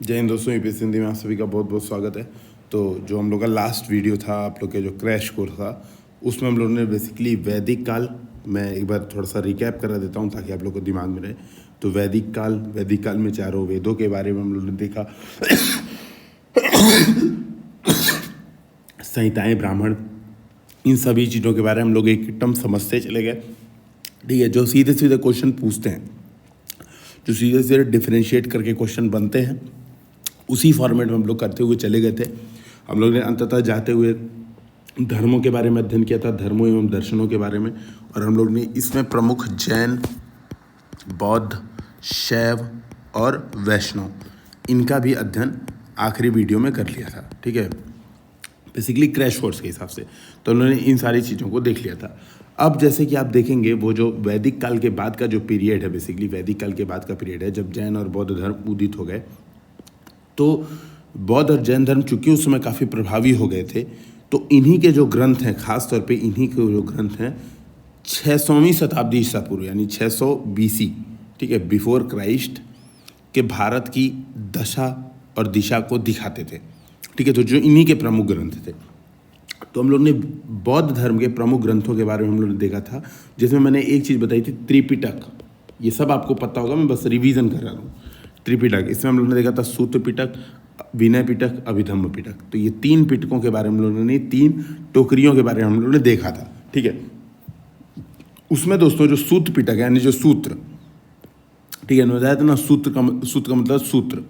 जय हिंद दोस्तों, यूपीएससी हिंदी में आप सभी का बहुत बहुत स्वागत है। तो जो हम लोग का लास्ट वीडियो था, आप लोग के जो क्रैश कोर्स था, उसमें हम लोगों ने बेसिकली वैदिक काल, मैं एक बार थोड़ा सा रिकैप करा देता हूँ ताकि आप लोग को दिमाग में रहे। तो वैदिक काल में चारों वेदों के बारे में हम लोगों ने देखा। संहिताएं, ब्राह्मण, इन सभी चीज़ों के बारे में हम लोग एक टर्म समझते चले गए। ठीक है, जो सीधे सीधे क्वेश्चन पूछते हैं, जो सीधे सीधे डिफ्रेंशिएट करके क्वेश्चन बनते हैं, उसी फॉर्मेट में हम लोग करते हुए चले गए थे। हम लोग ने अंततः जाते हुए धर्मों के बारे में अध्ययन किया था, धर्मों एवं दर्शनों के बारे में, और हम लोग ने इसमें प्रमुख जैन, बौद्ध, शैव और वैष्णव, इनका भी अध्ययन आखिरी वीडियो में कर लिया था। ठीक है, बेसिकली क्रैश कोर्स के हिसाब से तो उन्होंने इन सारी चीज़ों को देख लिया था। अब जैसे कि आप देखेंगे, वो जो वैदिक काल के बाद का जो पीरियड है, बेसिकली वैदिक काल के बाद का पीरियड है, जब जैन और बौद्ध धर्म उदित हो गए, तो बौद्ध और जैन धर्म चूंकि उस समय काफ़ी प्रभावी हो गए थे, तो इन्हीं के जो ग्रंथ हैं, खास तौर पे इन्हीं के जो ग्रंथ हैं, 600वीं शताब्दी ईसा पूर्व यानी 600 BC, ठीक है, बिफोर क्राइस्ट के भारत की दशा और दिशा को दिखाते थे। ठीक है, तो जो इन्हीं के प्रमुख ग्रंथ थे, तो हम लोग ने बौद्ध धर्म के प्रमुख ग्रंथों के बारे में हम लोग ने देखा था, जिसमें मैंने एक चीज़ बताई थी, त्रिपिटक। ये सब आपको पता होगा, मैं बस रिवीजन कर रहा हूँ। त्रिपिटक, इसमें हम लोगों ने देखा था सूत्र पिटक, विनय पिटक, अभिधम्म पिटक। तो ये 3 पिटकों के बारे में हम लोगों ने, 3 टोकरियों के बारे में हम लोगों ने देखा था। ठीक है, उसमें दोस्तों जो सूत्र पिटक है, यानी जो सूत्र, ठीक है, बताया था ना, सूत्र का मतलब सूत्र,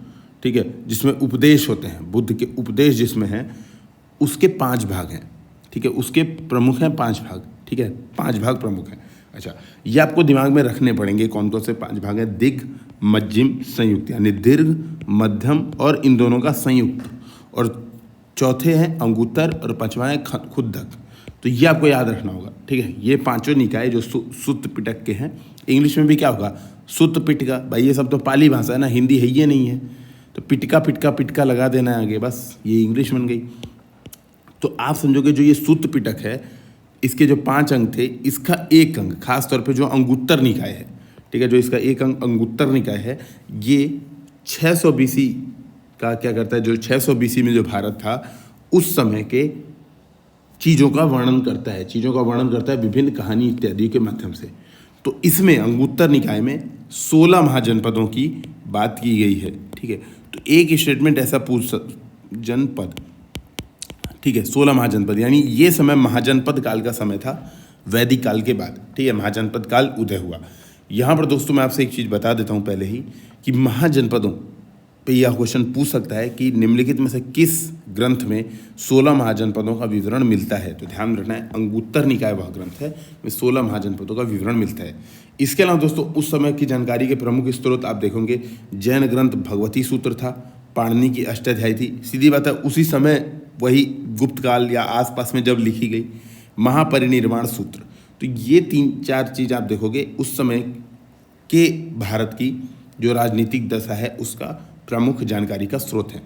ठीक है, जिसमें उपदेश होते हैं, बुद्ध के उपदेश जिसमें हैं, उसके 5 भाग हैं। ठीक है, उसके प्रमुख हैं 5 भाग। ठीक है, 5 भाग प्रमुख हैं। अच्छा, ये आपको दिमाग में रखने पड़ेंगे, कौन कौन से 5 भाग हैं। दिग्, मध्यम, संयुक्त, यानी दीर्घ, मध्यम और इन दोनों का संयुक्त, और चौथे हैं अंगुत्तर, और 5वां है खुद्दक। तो ये आपको याद रखना होगा। ठीक है, ये 5 निकाय जो सुत्त पिटक के हैं, इंग्लिश में भी क्या होगा, सुत्त पिटका। भाई ये सब तो पाली भाषा है ना, हिंदी है ये नहीं है, तो पिटका पिटका पिटका लगा देना है आगे, बस ये इंग्लिश बन गई। तो आप समझोगे जो ये सूत्र पिटक है, इसके जो 5 अंग थे, इसका एक अंग, खास तौर पे जो अंगुत्तर निकाय है, ठीक है, जो इसका एक अंग अंगुत्तर निकाय है, ये 600 BC का क्या करता है, जो 600 BC में जो भारत था, उस समय के चीज़ों का वर्णन करता है, चीज़ों का वर्णन करता है विभिन्न कहानी इत्यादि के माध्यम से। तो इसमें अंगुत्तर निकाय में 16 महाजनपदों की बात की गई है। ठीक है, तो एक स्टेटमेंट ऐसा पूछ, जनपद, ठीक है, 16 महाजनपद, यानी ये समय महाजनपद काल का समय था, वैदिक काल के बाद। ठीक है, महाजनपद काल उदय हुआ। यहाँ पर दोस्तों मैं आपसे एक चीज़ बता देता हूँ पहले ही, कि महाजनपदों पे यह क्वेश्चन पूछ सकता है कि निम्नलिखित में से किस ग्रंथ में 16 महाजनपदों का विवरण मिलता है। तो ध्यान रखना है, अंगुत्तर निकाय वह ग्रंथ है, में 16 महाजनपदों का विवरण मिलता है। इसके अलावा दोस्तों उस समय की जानकारी के प्रमुख स्रोत आप देखोगे, जैन ग्रंथ भगवती सूत्र था, पाणिनि की अष्टाध्यायी थी, सीधी बात है, उसी समय वही गुप्त काल या आसपास में जब लिखी गई, महापरिनिर्वाण सूत्र। तो ये 3-4 चीज़ आप देखोगे उस समय के भारत की जो राजनीतिक दशा है उसका प्रमुख जानकारी का स्रोत है।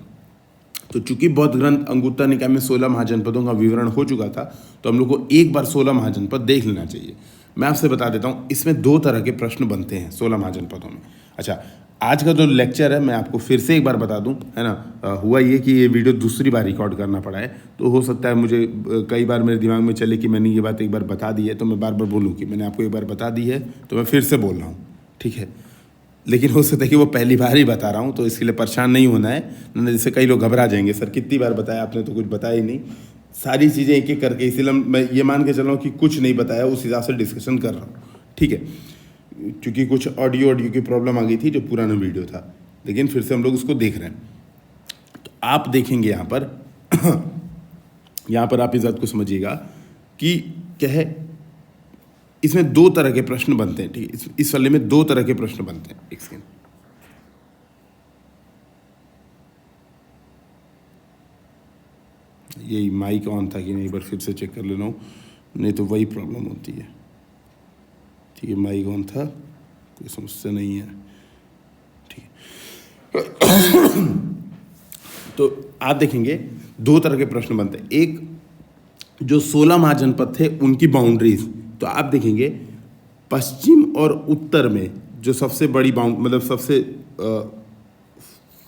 तो चूंकि बौद्ध ग्रंथ अंगुत्तर निकाय में 16 महाजनपदों का विवरण हो चुका था, तो हम लोग को एक बार 16 महाजनपद देख लेना चाहिए। मैं आपसे बता देता हूँ, इसमें 2 तरह के प्रश्न बनते हैं 16 महाजनपदों में। अच्छा, आज का जो लेक्चर है मैं आपको फिर से एक बार बता दूं, है ना, हुआ ये कि ये वीडियो दूसरी बार रिकॉर्ड करना पड़ा है, तो हो सकता है मुझे कई बार मेरे दिमाग में चले कि मैंने ये बात एक बार बता दी है, तो मैं बार बार बोलूँ कि मैंने आपको एक बार बता दी है, तो मैं फिर से बोल रहा हूँ। ठीक है, लेकिन हो सकता है कि वो पहली बार ही बता रहा हूँ, तो इसके लिए परेशान नहीं होना है, ना, जैसे कई लोग घबरा जाएंगे, सर कितनी बार बताया आपने, तो कुछ बताया ही नहीं, सारी चीज़ें एक एक करके, इसीलिए मैं ये मान के चल रहा हूँ कि कुछ नहीं बताया, उस हिसाब से डिस्कशन कर रहा हूँ। ठीक है, क्योंकि कुछ ऑडियो की प्रॉब्लम आ गई थी जो पुराना वीडियो था, लेकिन फिर से हम लोग उसको देख रहे हैं। तो आप देखेंगे यहाँ पर यहाँ पर आप इस बात को समझिएगा कि क्या है, इसमें 2 तरह के प्रश्न बनते हैं। ठीक है, इस वाले में 2 तरह के प्रश्न बनते हैं। एक सेकेंड, यही माइक ऑन था कि नहीं, एक बार फिर से चेक कर ले रहा हूँ, नहीं तो वही प्रॉब्लम होती है। ठीक है, माइक ऑन था, कोई समस्या नहीं है। तो आप देखेंगे 2 तरह के प्रश्न बनते हैं। एक, जो 16 महाजनपद थे उनकी बाउंड्रीज, तो आप देखेंगे पश्चिम और उत्तर में जो सबसे बड़ी मतलब सबसे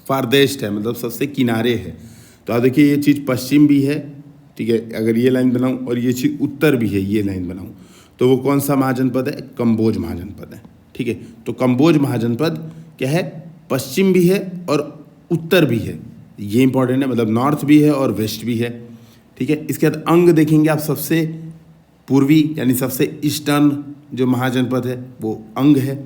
फारदेस्ट है, मतलब सबसे किनारे है। तो आप देखिए ये चीज़ पश्चिम भी है, ठीक है, अगर ये लाइन बनाऊँ, और ये चीज़ उत्तर भी है, ये लाइन बनाऊँ, तो वो कौन सा महाजनपद है? कंबोज महाजनपद है, ठीक है। तो कंबोज महाजनपद क्या है? पश्चिम भी है और उत्तर भी है, ये इंपॉर्टेंट है, मतलब नॉर्थ भी है और वेस्ट भी है, ठीक है। इसके बाद अंग देखेंगे आप, सबसे पूर्वी यानी सबसे ईस्टर्न जो महाजनपद है वो अंग है।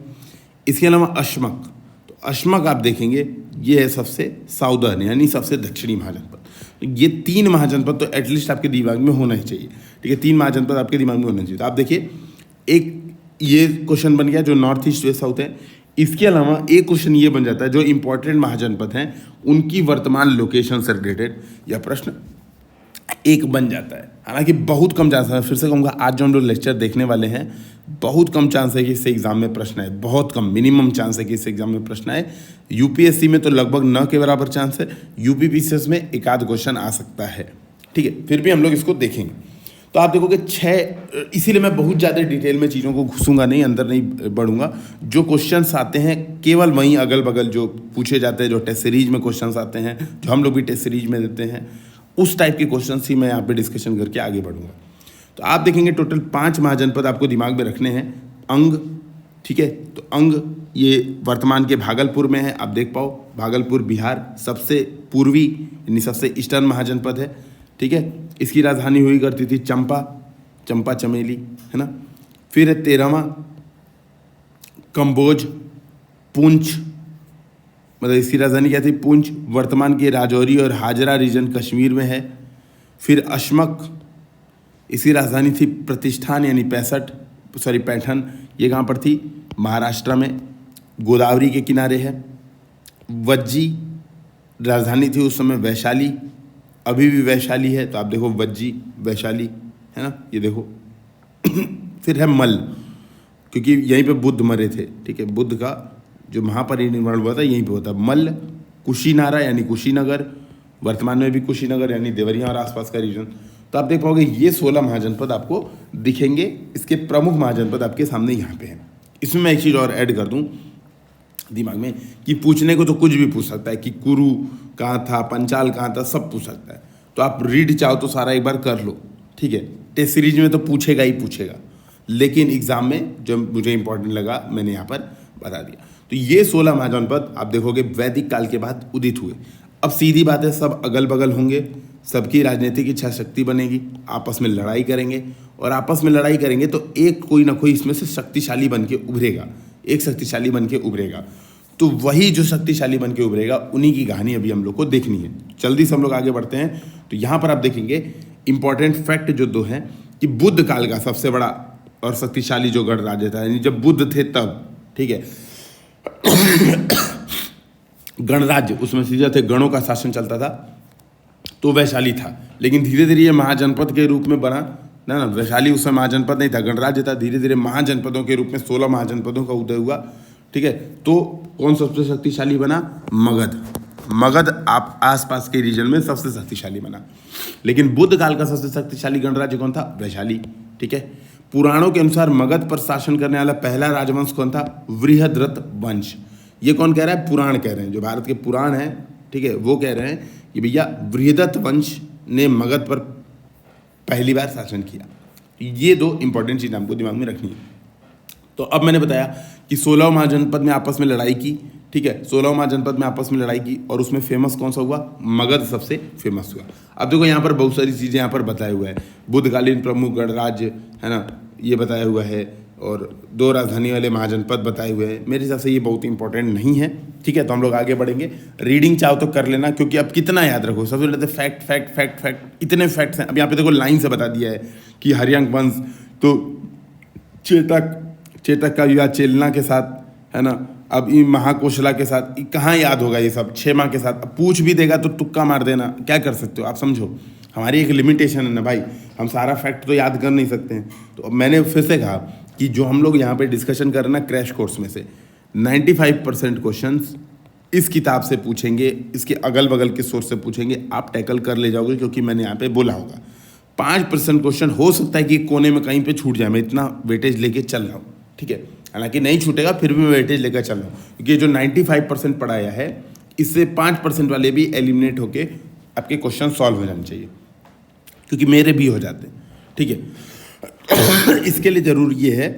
इसके अलावा अश्मक, तो अश्मक आप देखेंगे ये है सबसे साउदर्न यानी सबसे दक्षिणी महाजनपद। तो ये 3 महाजनपद तो एटलीस्ट आपके दिमाग में होना ही चाहिए, ठीक है, 3 महाजनपद आपके दिमाग में होना चाहिए। तो आप देखिए एक ये क्वेश्चन बन गया जो नॉर्थ ईस्ट वेस्ट साउथ है। इसके अलावा एक क्वेश्चन ये बन जाता है जो इंपॉर्टेंट महाजनपद हैं उनकी वर्तमान लोकेशन से रिलेटेड यह प्रश्न एक बन जाता है। हालांकि बहुत कम चांस है, फिर से कहूँगा आज जो हम लोग लेक्चर देखने वाले हैं बहुत कम चांस है कि इससे एग्जाम में प्रश्न आए, बहुत कम, मिनिमम चांस है कि इससे एग्जाम में प्रश्न आए। यूपीएससी में तो लगभग न के बराबर चांस है, यूपीपीसीएस में एक आध क्वेश्चन आ सकता है, ठीक है, फिर भी हम लोग इसको देखेंगे। तो आप देखोगे 6, इसीलिए मैं बहुत ज़्यादा डिटेल में चीज़ों को घुसूंगा नहीं, अंदर नहीं बढ़ूंगा। जो क्वेश्चंस आते हैं केवल वहीं अगल बगल जो पूछे जाते हैं, जो टेस्ट सीरीज में क्वेश्चंस आते हैं, जो हम लोग भी टेस्ट सीरीज में देते हैं, उस टाइप के क्वेश्चंस ही मैं यहाँ पे डिस्कशन करके आगे बढ़ूंगा। तो आप देखेंगे टोटल 5 महाजनपद आपको दिमाग में रखने हैं। अंग, ठीक है, तो अंग ये वर्तमान के भागलपुर में है, आप देख पाओ भागलपुर बिहार सबसे पूर्वी यानी सबसे ईस्टर्न महाजनपद है, ठीक है। इसकी राजधानी हुई करती थी चंपा चमेली, है ना। फिर 13वां कंबोज, पुंछ, मतलब इसकी राजधानी क्या थी? पुंछ, वर्तमान के राजौरी और हाजरा रीजन कश्मीर में है। फिर अश्मक, इसकी राजधानी थी प्रतिष्ठान यानी पैठन, ये कहाँ पर थी? महाराष्ट्र में, गोदावरी के किनारे है। वज्जी, राजधानी थी उस समय वैशाली, अभी भी वैशाली है, तो आप देखो वज्जी वैशाली, है ना, ये देखो। फिर है मल, क्योंकि यहीं पे बुद्ध मरे थे, ठीक है, बुद्ध का जो महापरिनिर्वाण हुआ था यहीं पे होता। मल, कुशीनारा यानी कुशीनगर, वर्तमान में भी कुशीनगर यानी देवरिया और आसपास का रीजन। तो आप देख पाओगे ये 16 महाजनपद आपको दिखेंगे। इसके प्रमुख महाजनपद आपके सामने यहाँ पे हैं। इसमें मैं एक चीज़ और ऐड कर दूँ दिमाग में कि पूछने को तो कुछ भी पूछ सकता है कि कुरु कहाँ था, पंचाल कहाँ था, सब पूछ सकता है। तो आप रीड चाहो तो सारा एक बार कर लो, ठीक है। टेस्ट सीरीज में तो पूछेगा ही पूछेगा, लेकिन एग्जाम में जो मुझे इंपॉर्टेंट लगा मैंने यहाँ पर बता दिया। तो ये 16 महाजनपद आप देखोगे वैदिक काल के बाद उदित हुए। अब सीधी बात है, सब अगल बगल होंगे, सबकी राजनीतिक इच्छा शक्ति बनेगी, आपस में लड़ाई करेंगे, और आपस में लड़ाई करेंगे तो एक कोई ना कोई इसमें से शक्तिशाली बन के उभरेगा, एक शक्तिशाली बन के उभरेगा। तो वही जो शक्तिशाली बन के उभरेगा उन्हीं की कहानी अभी हम लोग को देखनी है। जल्दी से हम लोग आगे बढ़ते हैं। तो यहाँ पर आप देखेंगे इंपॉर्टेंट फैक्ट जो 2 हैं कि बुद्ध काल का सबसे बड़ा और शक्तिशाली जो गण राज्य था, यानी जब बुद्ध थे तब, ठीक है, गणराज्य, उसमें सीधे थे, गणों का शासन चलता था, तो वैशाली था। लेकिन धीरे धीरे ये महाजनपद के रूप में बना ना, वैशाली उस समय महाजनपद नहीं था, गणराज्य था। धीरे धीरे महाजनपदों के रूप में 16 महाजनपदों का उदय हुआ, ठीक है। तो कौन सबसे शक्तिशाली बना? मगध आप आसपास के रीजन में सबसे शक्तिशाली बना। लेकिन बुद्ध काल का सबसे शक्तिशाली गणराज्य कौन था? वैशाली, ठीक है। पुराणों के अनुसार मगध पर शासन करने वाला पहला राजवंश कौन था? वृहद्रथ वंश। ये कौन कह रहा है? पुराण कह रहे हैं, जो भारत के पुराण हैं, ठीक है, वो कह रहे हैं कि भैया वृहद्रथ वंश ने मगध पर पहली बार शासन किया। ये 2 इंपॉर्टेंट चीज़ आपको दिमाग में रखनी है। तो अब मैंने बताया कि 16 महाजनपद में आपस में लड़ाई की, ठीक है, 16 महाजनपद में आपस में लड़ाई की, और उसमें फेमस कौन सा हुआ? मगध सबसे फेमस हुआ। अब देखो यहाँ पर बहुत सारी चीज़ें यहाँ पर बताया हुआ है, बुद्धकालीन प्रमुख गणराज्य, है ना, ये बताया हुआ है, और 2 राजधानी वाले महाजनपद बताए हुए हैं। मेरे हिसाब से ये बहुत इंपॉर्टेंट नहीं है, ठीक है। तो हम लोग आगे बढ़ेंगे। रीडिंग चाहो तो कर लेना, क्योंकि अब कितना याद रखो, सबसे पहले फैक्ट फैक्ट फैक्ट फैक्ट, इतने फैक्ट्स हैं। अब यहाँ पे देखो लाइन से बता दिया है कि हरियांक वंश, तो चेतक का विवाह चेलना के साथ, है ना। अब ये महाकोशला के साथ कहाँ याद होगा ये सब? क्षेमा के साथ। अब पूछ भी देगा तो तुक्का मार देना, क्या कर सकते हो आप, समझो हमारी एक लिमिटेशन है ना भाई, हम सारा फैक्ट तो याद कर नहीं सकते हैं। तो मैंने फिर से कहा कि जो हम लोग यहाँ पे डिस्कशन कर रहे हैं ना क्रैश कोर्स में से 95% क्वेश्चंस इस किताब से पूछेंगे, इसके अगल बगल के सोर्स से पूछेंगे, आप टैकल कर ले जाओगे, क्योंकि मैंने यहाँ पे बोला होगा। 5% क्वेश्चन हो सकता है कि कोने में कहीं पे छूट जाए, मैं इतना वेटेज लेके चल रहा हूँ, ठीक है। हालांकि नहीं छूटेगा, फिर भी मैं वेटेज लेकर चल रहा हूँ, क्योंकि जो 95% पढ़ाया है इससे 5% वाले भी एलिमिनेट होके आपके क्वेश्चन सॉल्व हो जाने चाहिए, क्योंकि मेरे भी हो जाते हैं, ठीक है। इसके लिए जरूरी ये है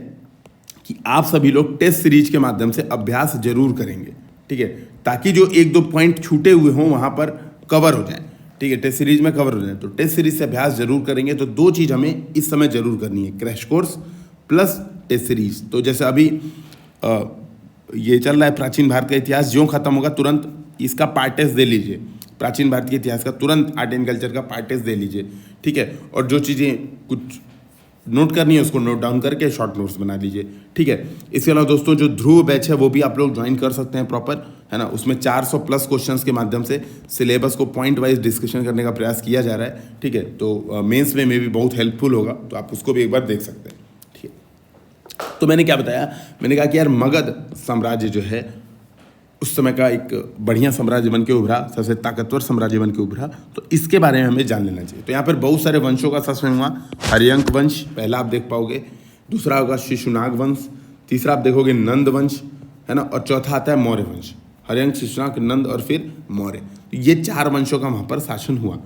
कि आप सभी लोग टेस्ट सीरीज के माध्यम से अभ्यास जरूर करेंगे, ठीक है, ताकि जो 1-2 पॉइंट छूटे हुए हों वहाँ पर कवर हो जाए, ठीक है, टेस्ट सीरीज में कवर हो जाए। तो टेस्ट सीरीज से अभ्यास जरूर करेंगे। तो 2 चीज़ हमें इस समय जरूर करनी है, crash course plus test series. तो जैसे अभी ये चल रहा है प्राचीन भारत का इतिहास, जो खत्म होगा तुरंत इसका पार्ट टेस्ट दे लीजिए, प्राचीन भारत के इतिहास का तुरंत आर्ट एंड कल्चर का पार्ट टेस्ट दे लीजिए, ठीक है। और जो चीज़ें कुछ नोट करनी है उसको नोट डाउन करके शॉर्ट नोट्स बना लीजिए, ठीक है। इसके अलावा दोस्तों जो ध्रुव बैच है वो भी आप लोग ज्वाइन कर सकते हैं प्रॉपर, है ना। उसमें 400 प्लस क्वेश्चंस के माध्यम से सिलेबस को पॉइंट वाइज डिस्कशन करने का प्रयास किया जा रहा है, ठीक है। तो मेंस में भी बहुत हेल्पफुल होगा, तो आप उसको भी एक बार देख सकते हैं, ठीक है। तो मैंने क्या बताया, मैंने कहा कि यार मगध साम्राज्य जो है उस समय का एक बढ़िया साम्राज्य बन के उभरा, सबसे ताकतवर साम्राज्य बन के उभरा, तो इसके बारे में हमें जान लेना चाहिए। तो यहाँ पर बहुत सारे वंशों का शासन हुआ। हर्यंक वंश पहला आप देख पाओगे, दूसरा होगा शिशुनाग वंश, तीसरा आप देखोगे नंद वंश, है ना, और चौथा आता है मौर्य वंश। हर्यंक, शिशुनाग, नंद और फिर मौर्य, तो ये 4 वंशों का वहाँ पर शासन हुआ।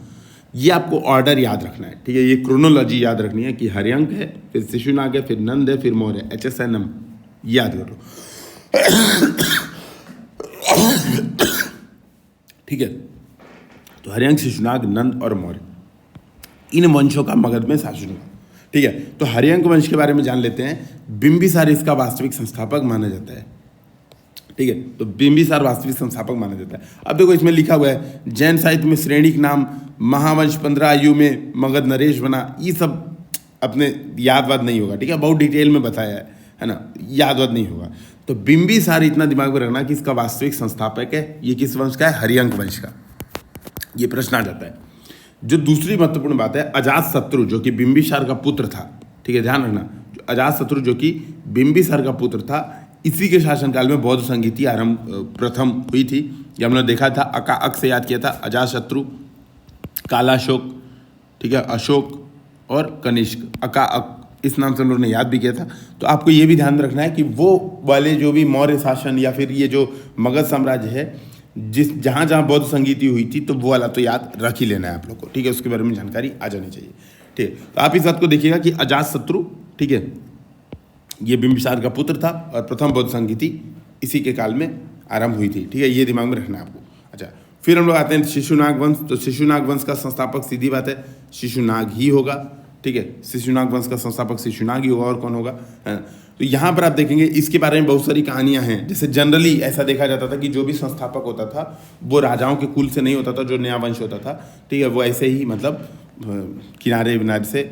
ये आपको ऑर्डर याद रखना है, ठीक है, ये क्रोनोलॉजी याद रखनी है कि हर्यंक है, फिर शिशुनाग है, फिर नंद है, फिर मौर्य, HSNM याद कर लो, ठीक है। तो हर्यंक, शिशुनाग, नंद और मौर्य, इन वंशों का मगध में शासन हुआ, ठीक है। तो हर्यंक वंश के बारे में जान लेते हैं। बिंबिसार इसका वास्तविक संस्थापक माना जाता है, ठीक है। तो बिंबिसार वास्तविक संस्थापक माना जाता है। अब देखो इसमें लिखा हुआ है जैन साहित्य में श्रेणिक नाम महावंश 15 आयु में मगध नरेश बना, ये सब अपने याद वाद नहीं होगा, ठीक है, बहुत डिटेल में बताया है ना, याद वाद नहीं होगा। तो बिंबिसार इतना दिमाग में रखना कि इसका वास्तविक संस्थापक है, ये किस वंश का है, हर्यंक वंश का, ये प्रश्न आ जाता है। जो दूसरी महत्वपूर्ण बात है, अजातशत्रु जो कि बिंबिसार का पुत्र था, ठीक है, ध्यान रखना, अजातशत्रु जो कि बिंबिसार का पुत्र था, इसी के शासनकाल में बौद्ध संगीति आरंभ प्रथम हुई थी। ये हमने देखा था, अका अक से याद किया था, अजातशत्रु, कालाशोक, ठीक है, अशोक और कनिष्क, अका अक, इस नाम से हम लोगों ने याद भी किया था। तो आपको ये भी ध्यान रखना है कि वो वाले जो भी मौर्य शासन या फिर ये जो मगध साम्राज्य है, जिस जहाँ जहाँ बौद्ध संगीति हुई थी, तो वो वाला तो याद रख ही लेना है आप लोग को, ठीक है, उसके बारे में जानकारी आ जानी चाहिए, ठीक है। तो आप इस बात को देखिएगा कि अजातशत्रु, ठीक है, ये बिंबिसार का पुत्र था और प्रथम बौद्ध संगीति इसी के काल में आरंभ हुई थी, ठीक है, ये दिमाग में रखना है आपको। अच्छा, फिर हम लोग आते हैं शिशुनाग वंश। तो शिशुनाग वंश का संस्थापक सीधी बात है शिशुनाग ही होगा, ठीक है, शिशुनाग वंश का संस्थापक शिशुनाग ही होगा, और कौन होगा, है ना। तो यहाँ पर आप देखेंगे इसके बारे में बहुत सारी कहानियाँ हैं। जैसे जनरली ऐसा देखा जाता था कि जो भी संस्थापक होता था वो राजाओं के कुल से नहीं होता था, जो नया वंश होता था, ठीक है, वो ऐसे ही मतलब किनारे विनारे से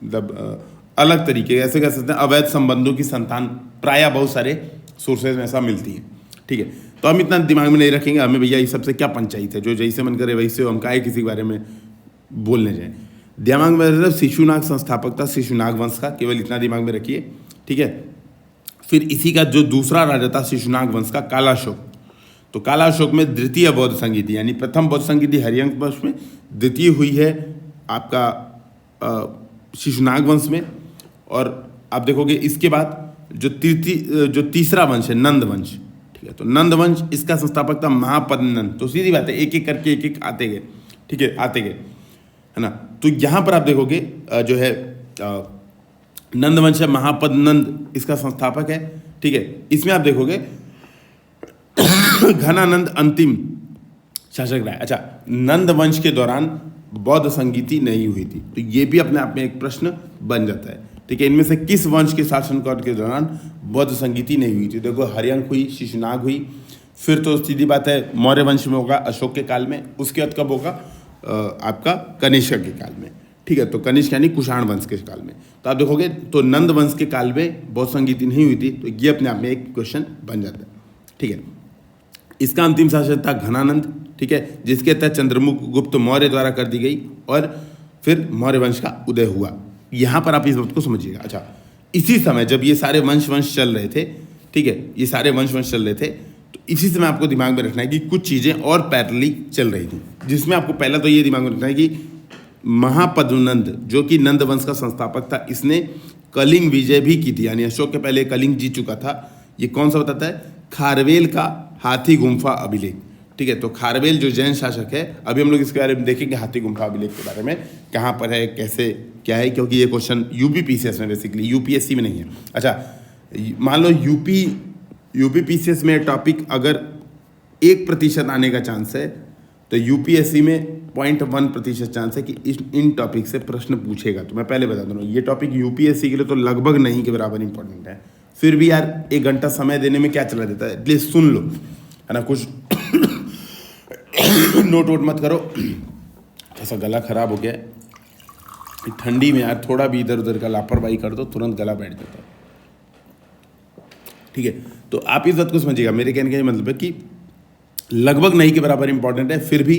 मतलब अलग तरीके, ऐसे कह सकते हैं अवैध संबंधों की संतान प्रायः बहुत सारे सोर्सेज में ऐसा मिलती हैं, ठीक है। तो हम इतना दिमाग में नहीं रखेंगे, हमें भैया ये सबसे क्या पंचायत है, जो जैसे मन करे वैसे हम काहे किसी के बारे में बोलने जाएँ। दिमाग में मतलब शिशुनाग संस्थापक था शिशुनाग वंश का, केवल इतना दिमाग में रखिए, ठीक है। फिर इसी का जो दूसरा राजा था शिशुनाग वंश का, कालाशोक। तो कालाशोक में द्वितीय बौद्ध संगीति, यानी प्रथम बौद्ध संगीति हर्यंक वंश में, द्वितीय हुई है आपका शिशुनाग वंश में। और आप देखोगे इसके बाद जो तीसरा वंश है नंद वंश, ठीक है। तो नंद वंश, इसका संस्थापक था महापद्मनंद। तो सीधी बात है, एक एक करके एक एक आते गए, ठीक है, आते गए, है ना। तो यहाँ पर आप देखोगे जो है नंद वंश है, महापद्मनंद इसका संस्थापक है, ठीक है। इसमें आप देखोगे घनानंद अंतिम शासक रहा है। अच्छा, नंद वंश के दौरान बौद्ध संगीति नहीं हुई थी, तो ये भी अपने आप में एक प्रश्न बन जाता है, ठीक है। इनमें से किस वंश के शासनकाल के दौरान बौद्ध संगीति नहीं हुई थी? देखो हर्यंक हुई, शिशुनाग हुई, फिर तो सीधी बात है मौर्य वंश में होगा अशोक के काल में, उसके बाद कब होगा आपका कनिष्क के काल में, ठीक है। तो कनिष्क यानी कुषाण वंश के काल में। तो आप देखोगे तो नंद वंश के काल में बौद्ध संगीति नहीं हुई थी, तो ये अपने आप में एक क्वेश्चन बन जाता है, ठीक है। इसका अंतिम शासक था घनानंद, ठीक है, जिसके तहत चंद्रगुप्त मौर्य द्वारा कर दी गई, और फिर मौर्य वंश का उदय हुआ। यहाँ पर आप इस बात को समझिएगा। अच्छा, इसी समय जब ये सारे वंश चल रहे थे, ठीक है, ये सारे वंश चल रहे थे, तो इसी समय आपको दिमाग में रखना है कि कुछ चीज़ें और पैरेलली चल रही थी, जिसमें आपको पहला तो ये दिमाग में रखना है कि महापद्मनंद जो कि नंद वंश का संस्थापक था, इसने कलिंग विजय भी की थी, यानी अशोक के पहले कलिंग जीत चुका था। ये कौन सा बताता है? खारवेल का हाथी गुम्फा अभिलेख, ठीक है। तो खारवेल जो जैन शासक है, अभी हम लोग इसके बारे में देखेंगे हाथी गुम्फा अभिलेख के बारे में, कहाँ पर है, कैसे क्या है, क्योंकि ये क्वेश्चन यूपीपीसीएस में बेसिकली, यूपीएससी में नहीं है। अच्छा, मान लो यूपीपीसीएस में टॉपिक अगर 1% आने का चांस है, तो यूपीएससी में 0.1% चांस है कि इन टॉपिक से प्रश्न पूछेगा। तो मैं पहले बता दूँ, ये टॉपिक यूपीएससी के लिए तो लगभग नहीं के बराबर इंपॉर्टेंट है। फिर भी यार 1 घंटा समय देने में क्या चला देता है, एटलीस्ट सुन लो, है ना। कुछ नोट वोट मत करो। ऐसा गला खराब हो गया है ठंडी में यार, थोड़ा भी इधर उधर का लापरवाही कर दो तुरंत गला बैठ जाता है, ठीक है। तो आप इस बात को समझिएगा, मेरे कहने का मतलब है कि लगभग नहीं के बराबर इंपॉर्टेंट है, फिर भी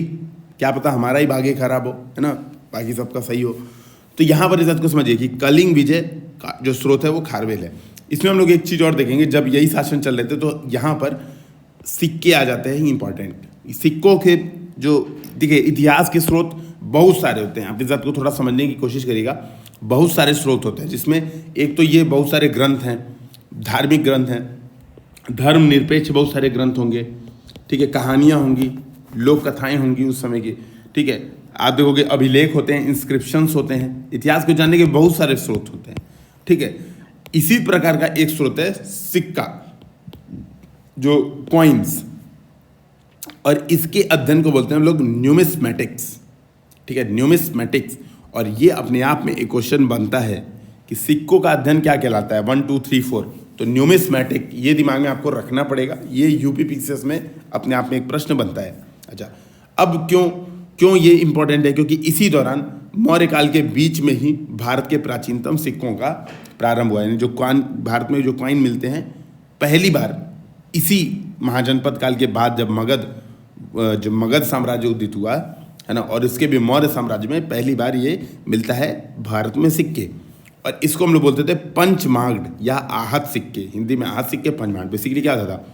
क्या पता हमारा ही भाग्य खराब हो, है ना, बाकी सबका सही हो। तो यहाँ पर इस बात को समझिए कि कलिंग विजय का जो स्रोत है वो खारवेल है। इसमें हम लोग एक चीज़ और देखेंगे, जब यही शासन चल रहे थे तो यहाँ पर सिक्के आ जाते हैं इंपॉर्टेंट। सिक्कों के जो देखिए इतिहास के स्रोत बहुत सारे होते हैं, आप इस बात को थोड़ा समझने की कोशिश करिएगा। बहुत सारे स्रोत होते हैं, जिसमें एक तो ये बहुत सारे ग्रंथ हैं, धार्मिक ग्रंथ हैं, धर्मनिरपेक्ष बहुत सारे ग्रंथ होंगे, ठीक है, कहानियाँ होंगी, लोक कथाएँ होंगी उस समय की, ठीक है। आप देखोगे अभिलेख होते हैं, इंस्क्रिप्शंस होते हैं, इतिहास को जानने के बहुत सारे स्रोत होते हैं, ठीक है। इसी प्रकार का एक स्रोत है सिक्का, जो कॉइन्स, और इसके अध्ययन को बोलते हैं हम लोग न्यूमिस्मेटिक्स, ठीक है, न्यूमिस्मेटिक्स। और ये अपने आप में एक क्वेश्चन बनता है कि सिक्कों का अध्ययन क्या कहलाता है, 1 2 3 4। तो न्यूमिस्मेटिक ये दिमाग में आपको रखना पड़ेगा, ये यूपीपीसीएस में अपने आप में एक प्रश्न बनता है। अच्छा, अब क्यों ये इंपॉर्टेंट है, क्योंकि इसी दौरान मौर्य काल के बीच में ही भारत के प्राचीनतम सिक्कों का प्रारंभ हुआ है। यानी जो कॉइन भारत में जो कॉइन मिलते हैं पहली बार इसी महाजनपद काल के बाद, जब मगध साम्राज्य उदित हुआ, है ना, और इसके भी मौर्य साम्राज्य में पहली बार ये मिलता है भारत में सिक्के। और इसको हम लोग बोलते थे पंचमाग्ड या आहत सिक्के, हिंदी में आहत सिक्के, पंचमाग्ड। बेसिकली क्या होता था,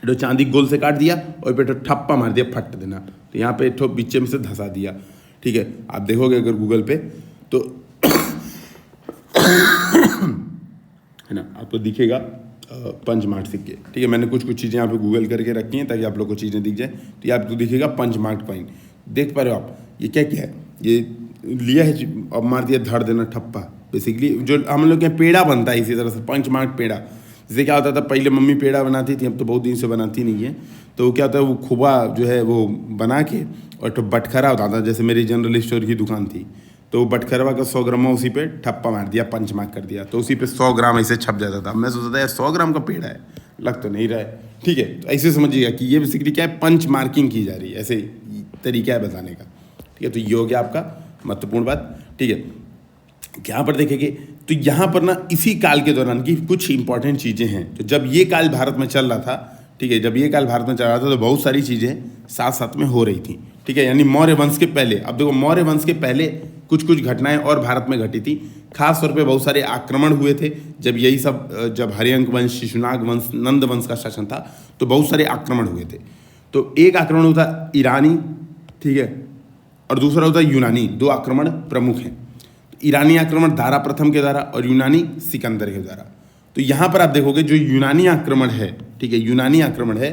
जो चांदी गोल से काट दिया और पे ठप्पा मार दिया, फट देना, तो यहाँ पे ठो बीचे में से धंसा दिया, ठीक है। आप देखोगे अगर गूगल पे तो है ना, आपको दिखेगा पंचमार्क सिक्के, ठीक है। मैंने कुछ चीज़ें यहाँ पे गूगल करके रखी हैं ताकि आप लोग को चीज़ें दिख जाए। तो ये आपको दिखेगा पंचमार्क कॉइन, देख पा रहे हो आप, ये क्या क्या है, ये लिया है अब मार दिया, धड़ देना, ठप्पा। बेसिकली जो हम लोग के यहाँ पेड़ा बनता है इसी तरह से, पंचमार्क पेड़ा। जैसे क्या होता था, पहले मम्मी पेड़ा बनाती थी, अब तो बहुत दिन से बनाती नहीं है। तो क्या होता है, वो खुबा जो है वो बना के और तो बटखरा होता था, जैसे मेरी जनरल स्टोर की दुकान थी, तो वो बटखरवा का 100 ग्राम उसी पे ठप्पा मार दिया, पंचमार्क कर दिया, तो उसी पे 100 ग्राम ऐसे छप जाता था। मैं सोचता था यार 100 ग्राम का पेड़ा है, लग तो नहीं रहा है, ठीक है। तो ऐसे समझिएगा कि ये बेसिकली क्या है, पंच मार्किंग की जा रही है, ऐसे तरीका है बताने का, ठीक है। तो ये हो गया आपका महत्वपूर्ण बात, ठीक है। यहाँ पर देखेंगे तो यहाँ पर ना इसी काल के दौरान की कुछ इंपॉर्टेंट चीज़ें हैं। तो जब ये काल भारत में चल रहा था, ठीक है, जब ये काल भारत में चल रहा था तो बहुत सारी चीज़ें साथ साथ में हो रही थी, ठीक है। यानी मौर्य वंश के पहले, अब देखो मौर्य वंश के पहले कुछ घटनाएं और भारत में घटी थी। खास तौर पे बहुत सारे आक्रमण हुए थे जब यही सब, जब हरियंक वंश, शिशुनाग वंश, नंद वंश का शासन था, तो बहुत सारे आक्रमण हुए थे। तो एक आक्रमण होता ईरानी, ठीक है, और दूसरा होता यूनानी। 2 आक्रमण प्रमुख हैं, ईरानी आक्रमण दारा प्रथम के द्वारा और यूनानी सिकंदर के द्वारा। तो यहाँ पर आप देखोगे जो यूनानी आक्रमण है, ठीक है, यूनानी आक्रमण है,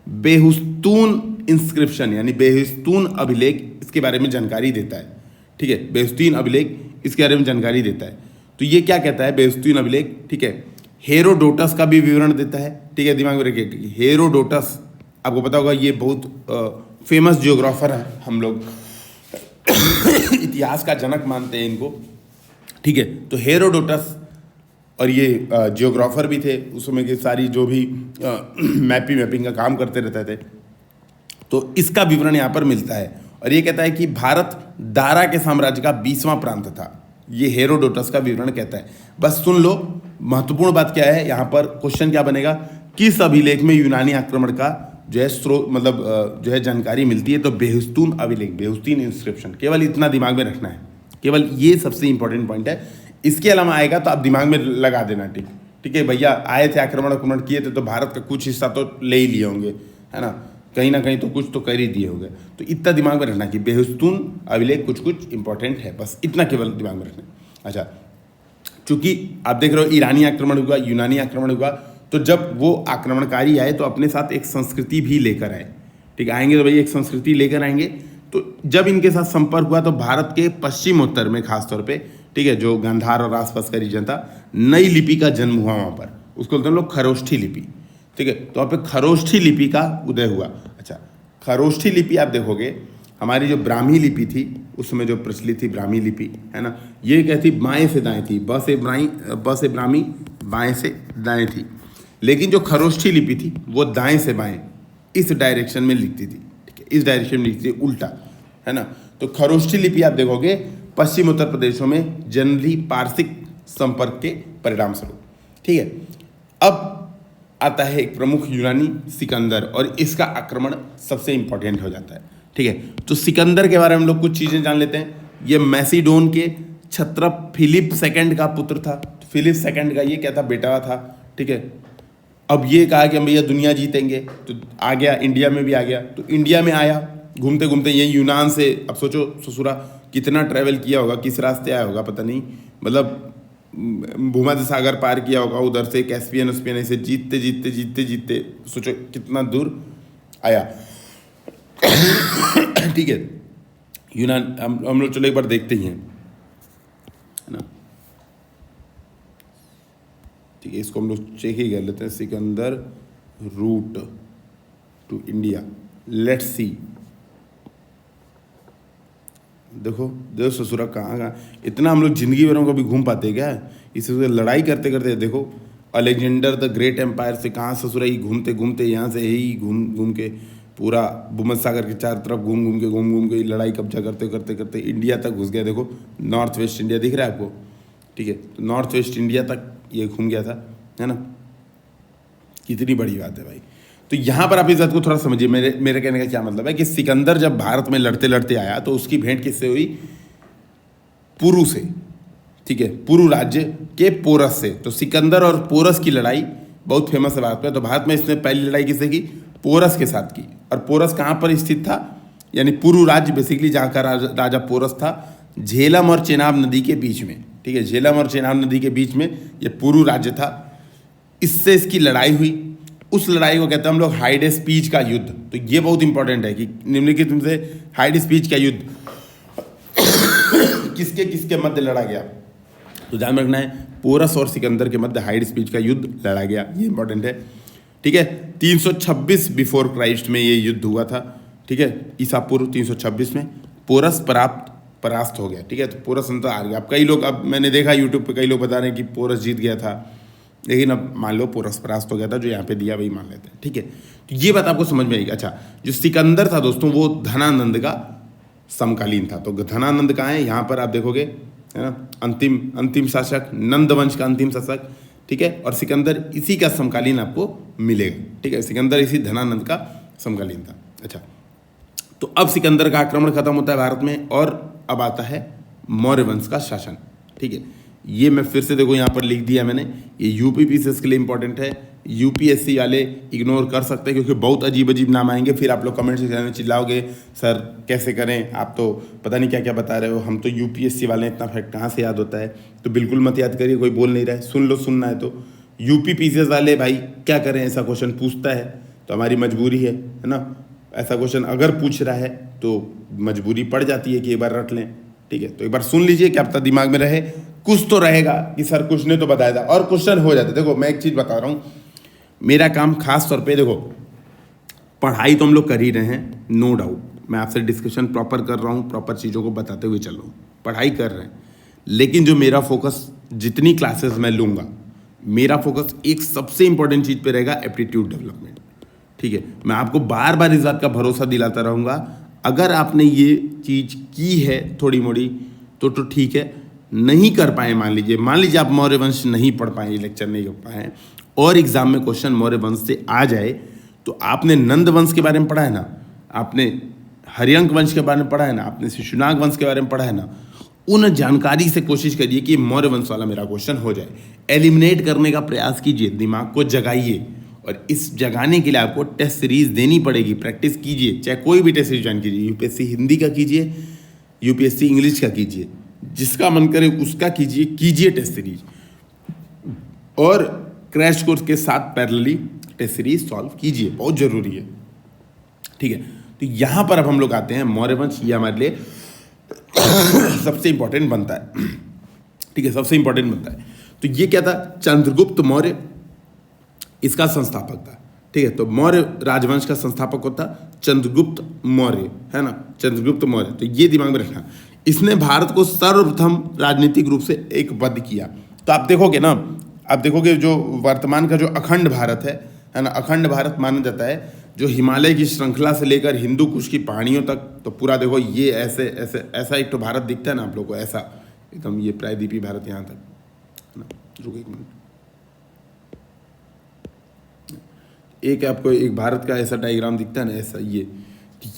बेहुस्तून इंस्क्रिप्शन यानी बेहुस्तून अभिलेख इसके बारे में जानकारी देता है, ठीक है। बेहुस्तून अभिलेख इसके बारे में जानकारी देता है। तो ये क्या कहता है बेहुस्तून अभिलेख, ठीक है, हेरोडोटस का भी विवरण देता है, ठीक है। दिमाग में रखिए, हेरोडोटस आपको पता होगा, ये बहुत फेमस जियोग्राफर है, हम लोग इतिहास का जनक मानते हैं इनको, ठीक है। तो हेरोडोटस, और ये जियोग्राफर भी थे उस समय के, सारी जो भी मैपिंग का काम करते रहते थे। तो इसका विवरण यहाँ पर मिलता है और ये कहता है कि भारत दारा के साम्राज्य का 20वां प्रांत था। ये हेरोडोटस का विवरण कहता है। बस सुन लो, महत्वपूर्ण बात क्या है यहाँ पर, क्वेश्चन क्या बनेगा, किस अभिलेख में यूनानी आक्रमण का जो है स्रोत, मतलब जो है जानकारी मिलती है। तो बेहुस्तून अभिलेख, बेहुस्तून इंस्क्रिप्शन, केवल इतना दिमाग में रखना है, केवल ये सबसे इंपॉर्टेंट पॉइंट है। इसके अलावा आएगा तो आप दिमाग में लगा देना, ठीक है भैया, आए थे आक्रमण किए थे तो भारत का कुछ हिस्सा तो ले ही लिए होंगे, है ना कहीं तो कुछ तो कर ही दिए होंगे। तो इतना दिमाग में रखना कि बेहुस्तून अभिलेख कुछ इंपॉर्टेंट है, बस इतना केवल दिमाग में रखना। अच्छा, चूंकि आप देख रहे हो ईरानी आक्रमण हुआ, यूनानी आक्रमण हुआ, तो जब वो आक्रमणकारी आए तो अपने साथ एक संस्कृति भी लेकर आए, ठीक है, आएंगे तो भाई एक संस्कृति लेकर आएंगे। तो जब इनके साथ संपर्क हुआ तो भारत के पश्चिमोत्तर में खासतौर पे, ठीक है, जो गांधार और आसपास का रीजन था, नई लिपि का जन्म हुआ वहाँ पर, उसको बोलते हैं लोग खरोष्ठी लिपि। ठीक है, तो वहाँ पे खरोष्ठी लिपि का उदय हुआ। अच्छा, खरोष्ठी लिपि आप देखोगे, हमारी जो ब्राह्मी लिपि थी उस समय जो प्रचलित थी ब्राह्मी लिपि, है ना, ये क्या थी, बाएं से दाएं थी, ब से ब्राह्मी, बाएं से दाएं थी। लेकिन जो खरोष्ठी लिपि थी वो दाएं से बाएं इस डायरेक्शन में लिखती थी। ठीक है, इस डायरेक्शन में लिखती थी, उल्टा, है ना। तो खरोष्ठी लिपि आप देखोगे पश्चिम उत्तर प्रदेशों में जनरली पारसिक संपर्क के परिणाम स्वरूप। ठीक है, अब आता है एक प्रमुख यूनानी सिकंदर, और इसका आक्रमण सबसे इंपॉर्टेंट हो जाता है। ठीक है, तो सिकंदर के बारे में हम लोग कुछ चीज़ें जान लेते हैं। ये मैसिडोन के क्षत्रप फिलिप सेकंड का पुत्र था। फिलिप सेकंड का ये क्या था, बेटा था। ठीक है, अब ये कहा कि हम भैया दुनिया जीतेंगे, तो आ गया, इंडिया में भी आ गया। तो इंडिया में आया घूमते घूमते, ये यूनान से, अब सोचो ससुरा कितना ट्रैवल किया होगा, किस रास्ते आया होगा पता नहीं, मतलब भूमध्य सागर पार किया होगा, उधर से कैस्पियन उस्पियन, ऐसे जीतते जीतते जीतते जीतते सोचो कितना दूर आया। ठीक है, यूनान हम लोग चलो एक बार देखते ही हैं, है ना। ठीक है, इसको हम लोग चेक ही कर लेते हैं, Sikandar route to India, let's see. देखो देखो ससुरा कहाँ इतना हम लोग जिंदगी भर में कभी घूम पाते क्या, इससे लड़ाई करते करते देखो अलेक्जेंडर द ग्रेट एम्पायर से कहाँ ससुरा ही घूमते घूमते, यहाँ से यही घूम घूम के पूरा भूमध्य सागर के चारों तरफ घूम घूम के लड़ाई कब्जा करते करते करते इंडिया तक घुस गया। देखो नॉर्थ वेस्ट इंडिया दिख रहा है आपको, ठीक है, तो नॉर्थ वेस्ट इंडिया तक ये घूम गया था, है ना। कितनी बड़ी बात है भाई। तो यहाँ पर आप इस बात को थोड़ा समझिए, मेरे कहने का क्या मतलब है कि सिकंदर जब भारत में लड़ते लड़ते आया तो उसकी भेंट किससे हुई, पुरु से। ठीक है, पुरु राज्य के पोरस से। तो सिकंदर और पोरस की लड़ाई बहुत फेमस है भारत में। तो भारत में इसने पहली लड़ाई किससे की, पोरस के साथ की। और पोरस कहाँ पर स्थित था, यानी पुरु राज्य बेसिकली जहाँ का राजा पोरस था, झेलम और चेनाब नदी के बीच में। ठीक है, झेलम और चेनाब नदी के बीच में ये पुरु राज्य था। इससे इसकी लड़ाई हुई। उस लड़ाई को कहते हैं हम लोग हाइड स्पीच का युद्ध। तो ये बहुत इंपॉर्टेंट है कि निम्नलिखित में से हाइड स्पीच का युद्ध किसके किसके मध्य लड़ा गया। तो ध्यान रखना है, पोरस और सिकंदर के मध्य हाइड स्पीच का युद्ध लड़ा गया, ये इंपॉर्टेंट है। ठीक है, 326 बिफोर क्राइस्ट में ये युद्ध हुआ था। ठीक है, ईसा पूर्व 326 में पोरस परास्त हो गया। ठीक है, तो पोरस अंतर हार गया। अब कई लोग, अब मैंने देखा यूट्यूब पे कई लोग बता रहे हैं कि पोरस जीत गया था, लेकिन अब मान लो पोरस परास्त हो गया था, जो यहाँ पे दिया वही मान लेते हैं। ठीक है, तो ये बात आपको समझ में आएगी। अच्छा, जो सिकंदर था दोस्तों वो धनानंद का समकालीन था। तो धनानंद कहाँ है, यहाँ पर आप देखोगे, है ना, अंतिम शासक, नंद वंश का अंतिम शासक। ठीक है, और सिकंदर इसी का समकालीन आपको मिलेगा। ठीक है, सिकंदर इसी धनानंद का समकालीन था। अच्छा, तो अब सिकंदर का आक्रमण खत्म होता है भारत में, और अब आता है मौर्य वंश का शासन। ठीक है, ये मैं फिर से देखो यहाँ पर लिख दिया मैंने, ये यूपीपीसीएस के लिए इंपॉर्टेंट है। यूपीएससी वाले इग्नोर कर सकते हैं क्योंकि बहुत अजीब अजीब नाम आएंगे, फिर आप लोग कमेंट सेक्शन में चिल्लाओगे सर कैसे करें, आप तो पता नहीं क्या क्या बता रहे हो, हम तो यूपीएससी वाले हैं, इतना फैक्ट कहाँ से याद होता है। तो बिल्कुल मत याद करिए, कोई बोल नहीं रहा है, सुन लो, सुनना है तो। यूपीपीसीएस वाले भाई क्या करें, ऐसा क्वेश्चन पूछता है तो हमारी मजबूरी है ना। ऐसा क्वेश्चन अगर पूछ रहा है तो मजबूरी पड़ जाती है कि एक बार रट लें। ठीक है, तो एक बार सुन लीजिए, क्या पता दिमाग में रहे, कुछ तो रहेगा कि सर कुछ ने तो बताया था, और क्वेश्चन हो जाता है। देखो मैं एक चीज़ बता रहा हूँ, मेरा काम खास तौर पे, देखो पढ़ाई तो हम लोग कर ही रहे हैं, नो डाउट, मैं आपसे डिस्कशन प्रॉपर कर रहा हूँ, प्रॉपर चीज़ों को बताते हुए चल रहा हूँ, पढ़ाई कर रहे हैं। लेकिन जो मेरा फोकस, जितनी क्लासेस मैं लूँगा, मेरा फोकस एक सबसे इंपॉर्टेंट चीज़ पे रहेगा, एप्टीट्यूड डेवलपमेंट। ठीक है, मैं आपको बार बार इस बात का भरोसा दिलाता रहूँगा, अगर आपने ये चीज़ की है थोड़ी मोड़ी तो ठीक है, नहीं कर पाए, मान लीजिए आप मौर्य वंश नहीं पढ़ पाए, ये लेक्चर नहीं कर पाए, और एग्जाम में क्वेश्चन मौर्य वंश से आ जाए, तो आपने नंद वंश के बारे में पढ़ा है ना, आपने हरियंक वंश के बारे में पढ़ा है ना, आपने शिशुनाग वंश के बारे में पढ़ा है ना, उन जानकारी से कोशिश करिए कि मौर्य वंश वाला मेरा क्वेश्चन हो जाए। एलिमिनेट करने का प्रयास कीजिए, दिमाग को जगाइए, और इस जगाने के लिए आपको टेस्ट सीरीज देनी पड़ेगी, प्रैक्टिस कीजिए, चाहे कोई भी टेस्ट सीरीज ज्वाइन कीजिए, यूपीएससी हिंदी का कीजिए, यूपीएससी इंग्लिश का कीजिए, जिसका मन करे उसका कीजिए टेस्ट सीरीज, और क्रैश कोर्स के साथ पैरेलली टेस्ट सीरीज सॉल्व कीजिए, बहुत जरूरी है। ठीक है। तो यहाँ पर अब हम लोग आते हैं मौर्य वंश, ये हमारे लिए सबसे इंपॉर्टेंट बनता है, ठीक है, सबसे इंपॉर्टेंट बनता है। तो ये क्या था, चंद्रगुप्त मौर्य इसका संस्थापक था, ठीक है। तो मौर्य राजवंश का संस्थापक होता चंद्रगुप्त मौर्य, है ना, चंद्रगुप्त मौर्य। तो ये दिमाग में रखना, इसने भारत को सर्वप्रथम राजनीतिक रूप से एकबद्ध किया। तो आप देखोगे ना, आप देखोगे जो वर्तमान का जो अखंड भारत है ना, अखंड भारत माना जाता है, जो हिमालय की श्रृंखला से लेकर हिंदू कुश की पहाड़ियों तक, तो पूरा देखो ये ऐसे ऐसे ऐसा एक तो भारत दिखता है ना आप लोगों को, ऐसा एकदम ये प्रायद्वीपीय भारत यहाँ तक, है ना। रुको एक मिनट, एक आपको एक भारत का ऐसा डायग्राम दिखता है ना, ऐसा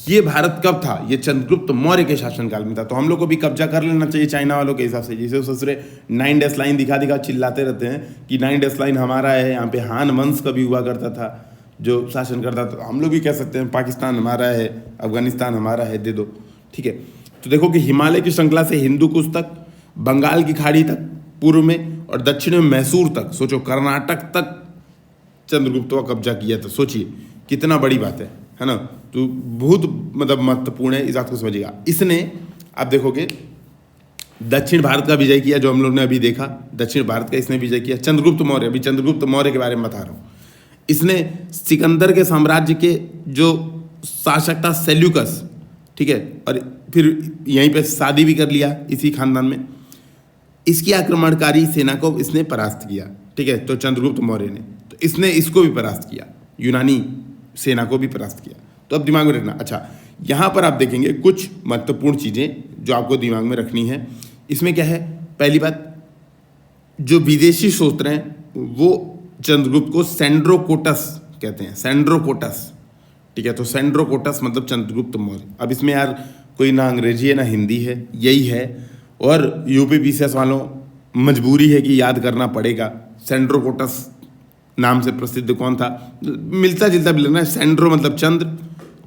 ये भारत कब था, ये चंद्रगुप्त मौर्य के शासनकाल में था। तो हम लोग को भी कब्जा कर लेना चाहिए चाइना वालों के हिसाब से, जैसे ससुरे 9 डैश लाइन दिखा चिल्लाते रहते हैं कि 9 डैश लाइन हमारा है, यहाँ पे हान वंश कभी हुआ करता था जो शासन करता था। हम लोग भी कह सकते हैं पाकिस्तान हमारा है, अफगानिस्तान हमारा है, दे दो, ठीक है। तो देखो कि हिमालय की श्रृंखला से हिंदू कुश तक, बंगाल की खाड़ी तक पूर्व में, और दक्षिण में मैसूर तक, सोचो कर्नाटक तक चंद्रगुप्त का कब्जा किया था। सोचिए कितना बड़ी बात है ना। तो बहुत मतलब महत्वपूर्ण है, इस बात को समझिएगा। इसने आप देखोगे दक्षिण भारत का विजय किया, जो हम लोग ने अभी देखा, दक्षिण भारत का इसने विजय किया, चंद्रगुप्त मौर्य। अभी चंद्रगुप्त मौर्य के बारे में बता रहा हूँ। इसने सिकंदर के साम्राज्य के जो शासक था सेल्यूकस, ठीक है, और फिर यहीं पे शादी भी कर लिया इसी खानदान में। इसकी आक्रमणकारी सेना को इसने परास्त किया, ठीक है। तो चंद्रगुप्त मौर्य ने, तो इसने इसको भी परास्त किया, यूनानी सेना को भी परास्त किया। तो अब दिमाग में रखना। अच्छा, यहाँ पर आप देखेंगे कुछ महत्वपूर्ण चीज़ें जो आपको दिमाग में रखनी है। इसमें क्या है, पहली बात, जो विदेशी शस्त्र हैं वो चंद्रगुप्त को सेंड्रोकोटस कहते हैं, सेंड्रोकोटस, ठीक है। तो सेंड्रोकोटस मतलब चंद्रगुप्त मौर्य। अब इसमें यार कोई ना अंग्रेजी है ना हिंदी है, यही है, और यूपीपीसीएस वालों मजबूरी है कि याद करना पड़ेगा। सेंड्रोकोटस नाम से प्रसिद्ध कौन था, मिलता जुलता भी लगना है, सेंड्रो मतलब चंद्र,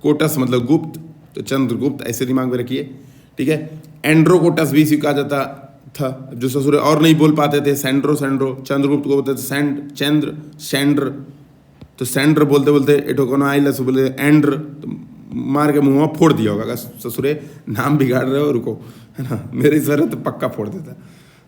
कोटस मतलब गुप्त, तो चंद्रगुप्त ऐसे दिमाग में रखिए, ठीक है। एंड्रोकोटस भी स्वीकार जाता था, जो ससुर और नहीं बोल पाते थे, सेंड्रो चंद्रगुप्त को बोलते थे चंद्र सेंड्र, तो सेंड्र बोलते बोलते एटोकोनो आइलस बोले एंड्र, तो मार के मुँह फोड़ दिया होगा, ससुरे नाम बिगाड़ रहे हो, रुको, है ना, मेरे सर तो पक्का फोड़ देता।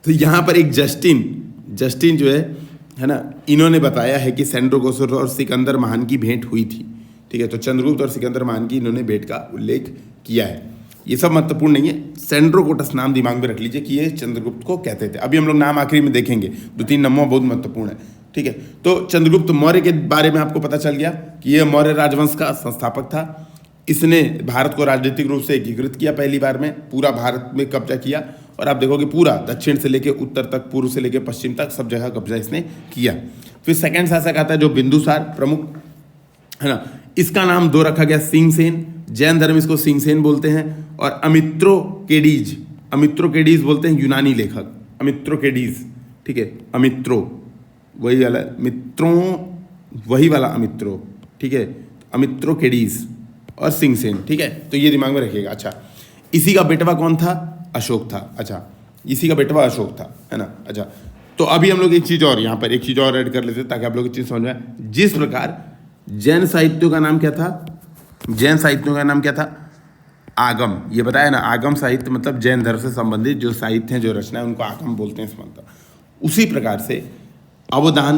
तो यहाँ पर एक जस्टिन जो है ना, इन्होंने बताया है कि सेंड्रोकोटस और सिकंदर महान की भेंट हुई थी, ठीक है। तो चंद्रगुप्त और सिकंदर महान की इन्होंने भेंट का उल्लेख किया है। ये सब महत्वपूर्ण नहीं है, सेंड्रोकोटस नाम दिमाग में रख लीजिए कि ये चंद्रगुप्त को कहते थे। अभी हम लोग नाम आखिरी में देखेंगे, 2-3 नंबर बहुत महत्वपूर्ण है, ठीक है। तो चंद्रगुप्त मौर्य के बारे में आपको पता चल गया कि ये मौर्य राजवंश का संस्थापक था। इसने भारत को राजनीतिक रूप से एकीकृत किया, पहली बार में पूरा भारत में कब्जा किया, और आप देखोगे पूरा दक्षिण से लेकर उत्तर तक, पूर्व से लेकर पश्चिम तक सब जगह कब्जा इसने किया। फिर सेकंड शासक आता है जो बिंदुसार प्रमुख, है ना। इसका नाम 2 रखा गया, सिंहसेन, जैन धर्म इसको सिंहसेन बोलते हैं, और अमित्रोकेडीज बोलते हैं यूनानी लेखक, अमित्रोकेडीज, ठीक है। अमित्रो वही वाला मित्रों, वही वाला अमित्रो, ठीक है, अमित्रोकेडीज और सिंहसेन, ठीक है। तो ये दिमाग में रखिएगा। अच्छा, इसी का बेटवा कौन था, अशोक था। अच्छा, इसी का बेटवा अशोक था, है ना। अच्छा, तो अभी हम लोग एक चीज़ और यहाँ पर एक चीज़ और ऐड कर लेते हैं ताकि आप लोग एक चीज़ समझ में आए। जिस प्रकार जैन साहित्यों का नाम क्या था, जैन साहित्यों का नाम क्या था, आगम, ये बताया ना, आगम साहित्य मतलब जैन धर्म से संबंधित जो साहित्य हैं, जो रचना है, उनको आगम बोलते हैं, मतलब उसी प्रकार से अवधान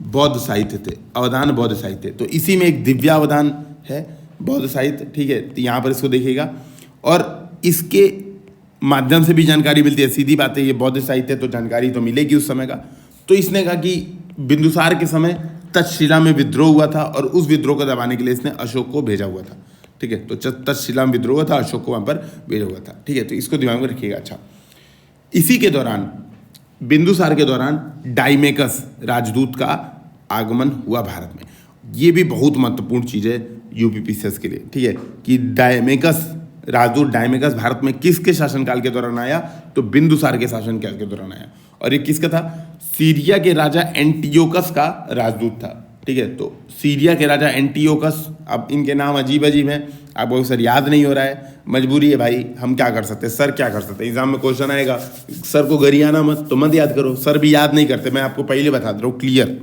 बौद्ध साहित्य थे, अवधान बौद्ध साहित्य। तो इसी में एक दिव्यावधान है बौद्ध साहित्य, ठीक है। तो यहाँ पर इसको देखिएगा, और इसके माध्यम से भी जानकारी मिलती है, सीधी बात है, ये बौद्ध साहित्य तो जानकारी तो मिलेगी उस समय का। तो इसने कहा कि बिंदुसार के समय तक्षशिला में विद्रोह हुआ था, और उस विद्रोह को दबाने के लिए इसने अशोक को भेजा हुआ था, ठीक है। तो तक्षशिला में विद्रोह हुआ था, अशोक को वहाँ पर भेजा हुआ था, ठीक है। तो इसको दिमाग में रखिएगा। अच्छा, इसी के दौरान, बिंदुसार के दौरान डाइमेकस राजदूत का आगमन हुआ भारत में। ये भी बहुत महत्वपूर्ण चीज़ है यूपीपीसीएस के लिए, ठीक है, कि डाइमेकस राजदूत डाइमेकस भारत में किसके शासनकाल के दौरान आया, तो बिंदुसार के शासनकाल के दौरान आया। और ये किसका था, सीरिया के राजा एंटियोकस का राजदूत था, ठीक है। तो सीरिया के राजा एंटियोकस, अब इनके नाम अजीब अजीब हैं, आपको सर याद नहीं हो रहा है, मजबूरी है भाई, हम क्या कर सकते हैं, सर क्या कर सकते हैं, एग्जाम में क्वेश्चन आएगा, सर को गरियाना मत, तो मत याद करो, सर भी याद नहीं करते, मैं आपको पहले बता दे रहा हूँ क्लियर,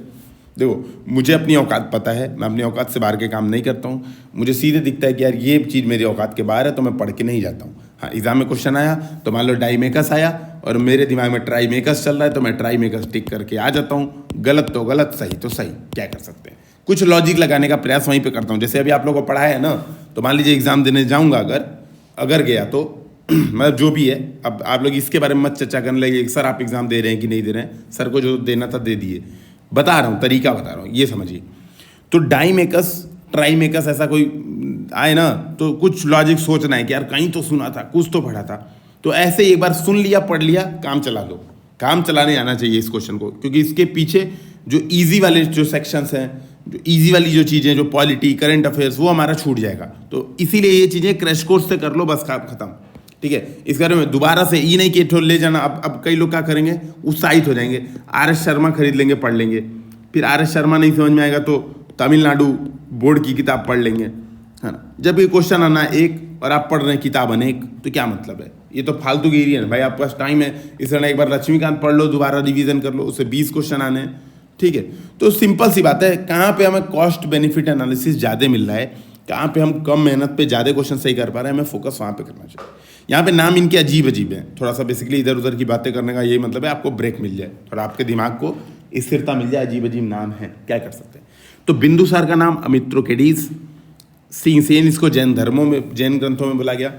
देखो मुझे अपनी औकात पता है, मैं अपनी औकात से बाहर के काम नहीं करता हूँ। मुझे सीधे दिखता है कि यार ये चीज़ मेरी औकात के बाहर है तो मैं पढ़ के नहीं जाता हूँ। हाँ, एग्जाम में क्वेश्चन आया तो मान लो डाईमेकस आया और मेरे दिमाग में ट्राईमेकस चल रहा है तो मैं ट्राईमेकस टिक करके आ जाता हूँ। गलत तो गलत, सही तो सही, क्या कर सकते हैं। कुछ लॉजिक लगाने का प्रयास वहीं पर करता हूँ। जैसे अभी आप लोगों को पढ़ाया है ना, तो मान लीजिए एग्जाम देने जाऊँगा अगर गया तो मतलब जो भी है, अब आप लोग इसके बारे में मत चर्चा करने लगे सर आप एग्जाम दे रहे हैं कि नहीं दे रहे हैं। सर को जो देना था दे दिए, बता रहा हूँ, तरीका बता रहा हूँ, ये समझिए। तो डाईमेकस ट्राईमेकस ऐसा कोई आए ना तो कुछ लॉजिक सोचना है कि यार कहीं तो सुना था, कुछ तो पढ़ा था। तो ऐसे एक बार सुन लिया, पढ़ लिया, काम चला लो। काम चलाने आना चाहिए इस क्वेश्चन को, क्योंकि इसके पीछे जो ईजी वाले जो सेक्शंस हैं, जो ईजी वाली जो चीज़ें, जो पॉलिटी करंट अफेयर्स, वो हमारा छूट जाएगा। तो इसीलिए ये चीज़ें क्रैश कोर्स से कर लो, बस काम खत्म। ठीक है, इस बारे में दोबारा से ये नहीं कि ले जाना। अब कई लोग क्या करेंगे, उत्साहित हो जाएंगे, RS शर्मा खरीद लेंगे, पढ़ लेंगे। फिर RS शर्मा नहीं समझ में आएगा तो तमिलनाडु बोर्ड की किताब पढ़ लेंगे, है ना। जब ये क्वेश्चन आना एक और आप पढ़ रहे हैं किताब अनेक, तो क्या मतलब है। ये तो फालतूगिरी है भाई। आपके पास टाइम है, इस तरह एक बार लक्ष्मीकांत पढ़ लो, दोबारा रिवीजन कर लो, उससे 20 क्वेश्चन आने हैं। ठीक है, तो सिंपल सी बात है, कहाँ पे हमें कॉस्ट बेनिफिट एनालिसिस ज़्यादा मिल रहा है, कहाँ पे हम कम मेहनत पे ज़्यादा क्वेश्चन सही कर पा रहे हैं, हमें फोकस वहाँ पे करना चाहिए। यहाँ पे नाम इनके अजीब अजीब हैं, थोड़ा सा बेसिकली इधर उधर की बातें करने का यही मतलब है, आपको ब्रेक मिल जाए, थोड़ा आपके दिमाग को स्थिरता मिल जाए। अजीब अजीब नाम है, क्या कर सकते हैं। तो बिंदुसार का नाम अमित्रोकेडीज, सेन इसको जैन धर्मों में, जैन ग्रंथों में बोला गया।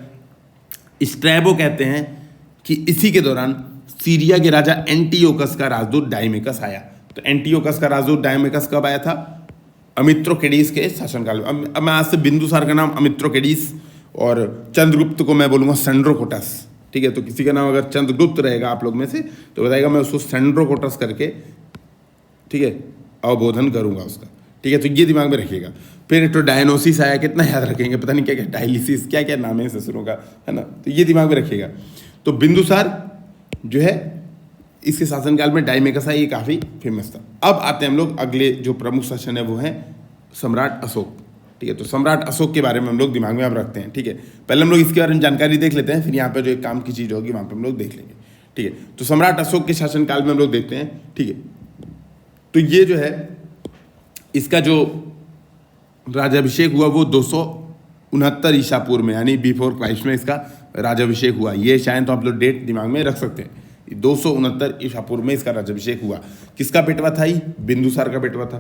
स्ट्रैबो कहते हैं कि इसी के दौरान सीरिया के राजा एंटियोकस का राजदूत डाईमेकस आया। तो एंटियोकस का राजदूत डाईमेकस कब आया था, अमित्रोकेडीज के शासनकाल में। अब मैं आज से बिंदुसार का नाम अमित्रोकेडीज और चंद्रगुप्त को मैं बोलूँगा सेंड्रोकोटस। ठीक है, तो किसी का नाम अगर चंद्रगुप्त रहेगा आप लोग में से तो बताएगा मैं उसको सेंड्रोकोटस करके, ठीक है, अवबोधन करूँगा उसका। ठीक है, तो ये दिमाग में रखिएगा। फिर तो डायनोसिस आया, कितना याद रखेंगे, पता नहीं क्या क्या, डायलिसिस, क्या क्या नाम है ससुरों का, है ना। तो ये दिमाग में रखिएगा। तो बिंदुसार जो है इसके शासनकाल में डाईमेकस आया, ये काफ़ी फेमस था। अब आते हैं हम लोग अगले जो प्रमुख शासन है वो है सम्राट अशोक। ठीक है, तो सम्राट अशोक के बारे में हम लोग दिमाग में अब रखते हैं। ठीक है, पहले हम लोग इसके बारे में जानकारी देख लेते हैं, फिर यहाँ पे जो एक काम की चीज़ होगी वहाँ पे हम लोग देख लेंगे। ठीक है, तो सम्राट अशोक के शासनकाल में हम लोग देखते हैं। ठीक है, तो ये जो है इसका जो राजाभिषेक हुआ वो 269 ईसा पूर्व में, यानी बिफोर क्राइस्ट में इसका राजाभिषेक हुआ। ये शायद तो आप लोग डेट दिमाग में रख सकते हैं। 269 ईसा पूर्व में इसका राजाभिषेक हुआ। किसका बेटवा था ये, बिंदुसार का बेटवा था।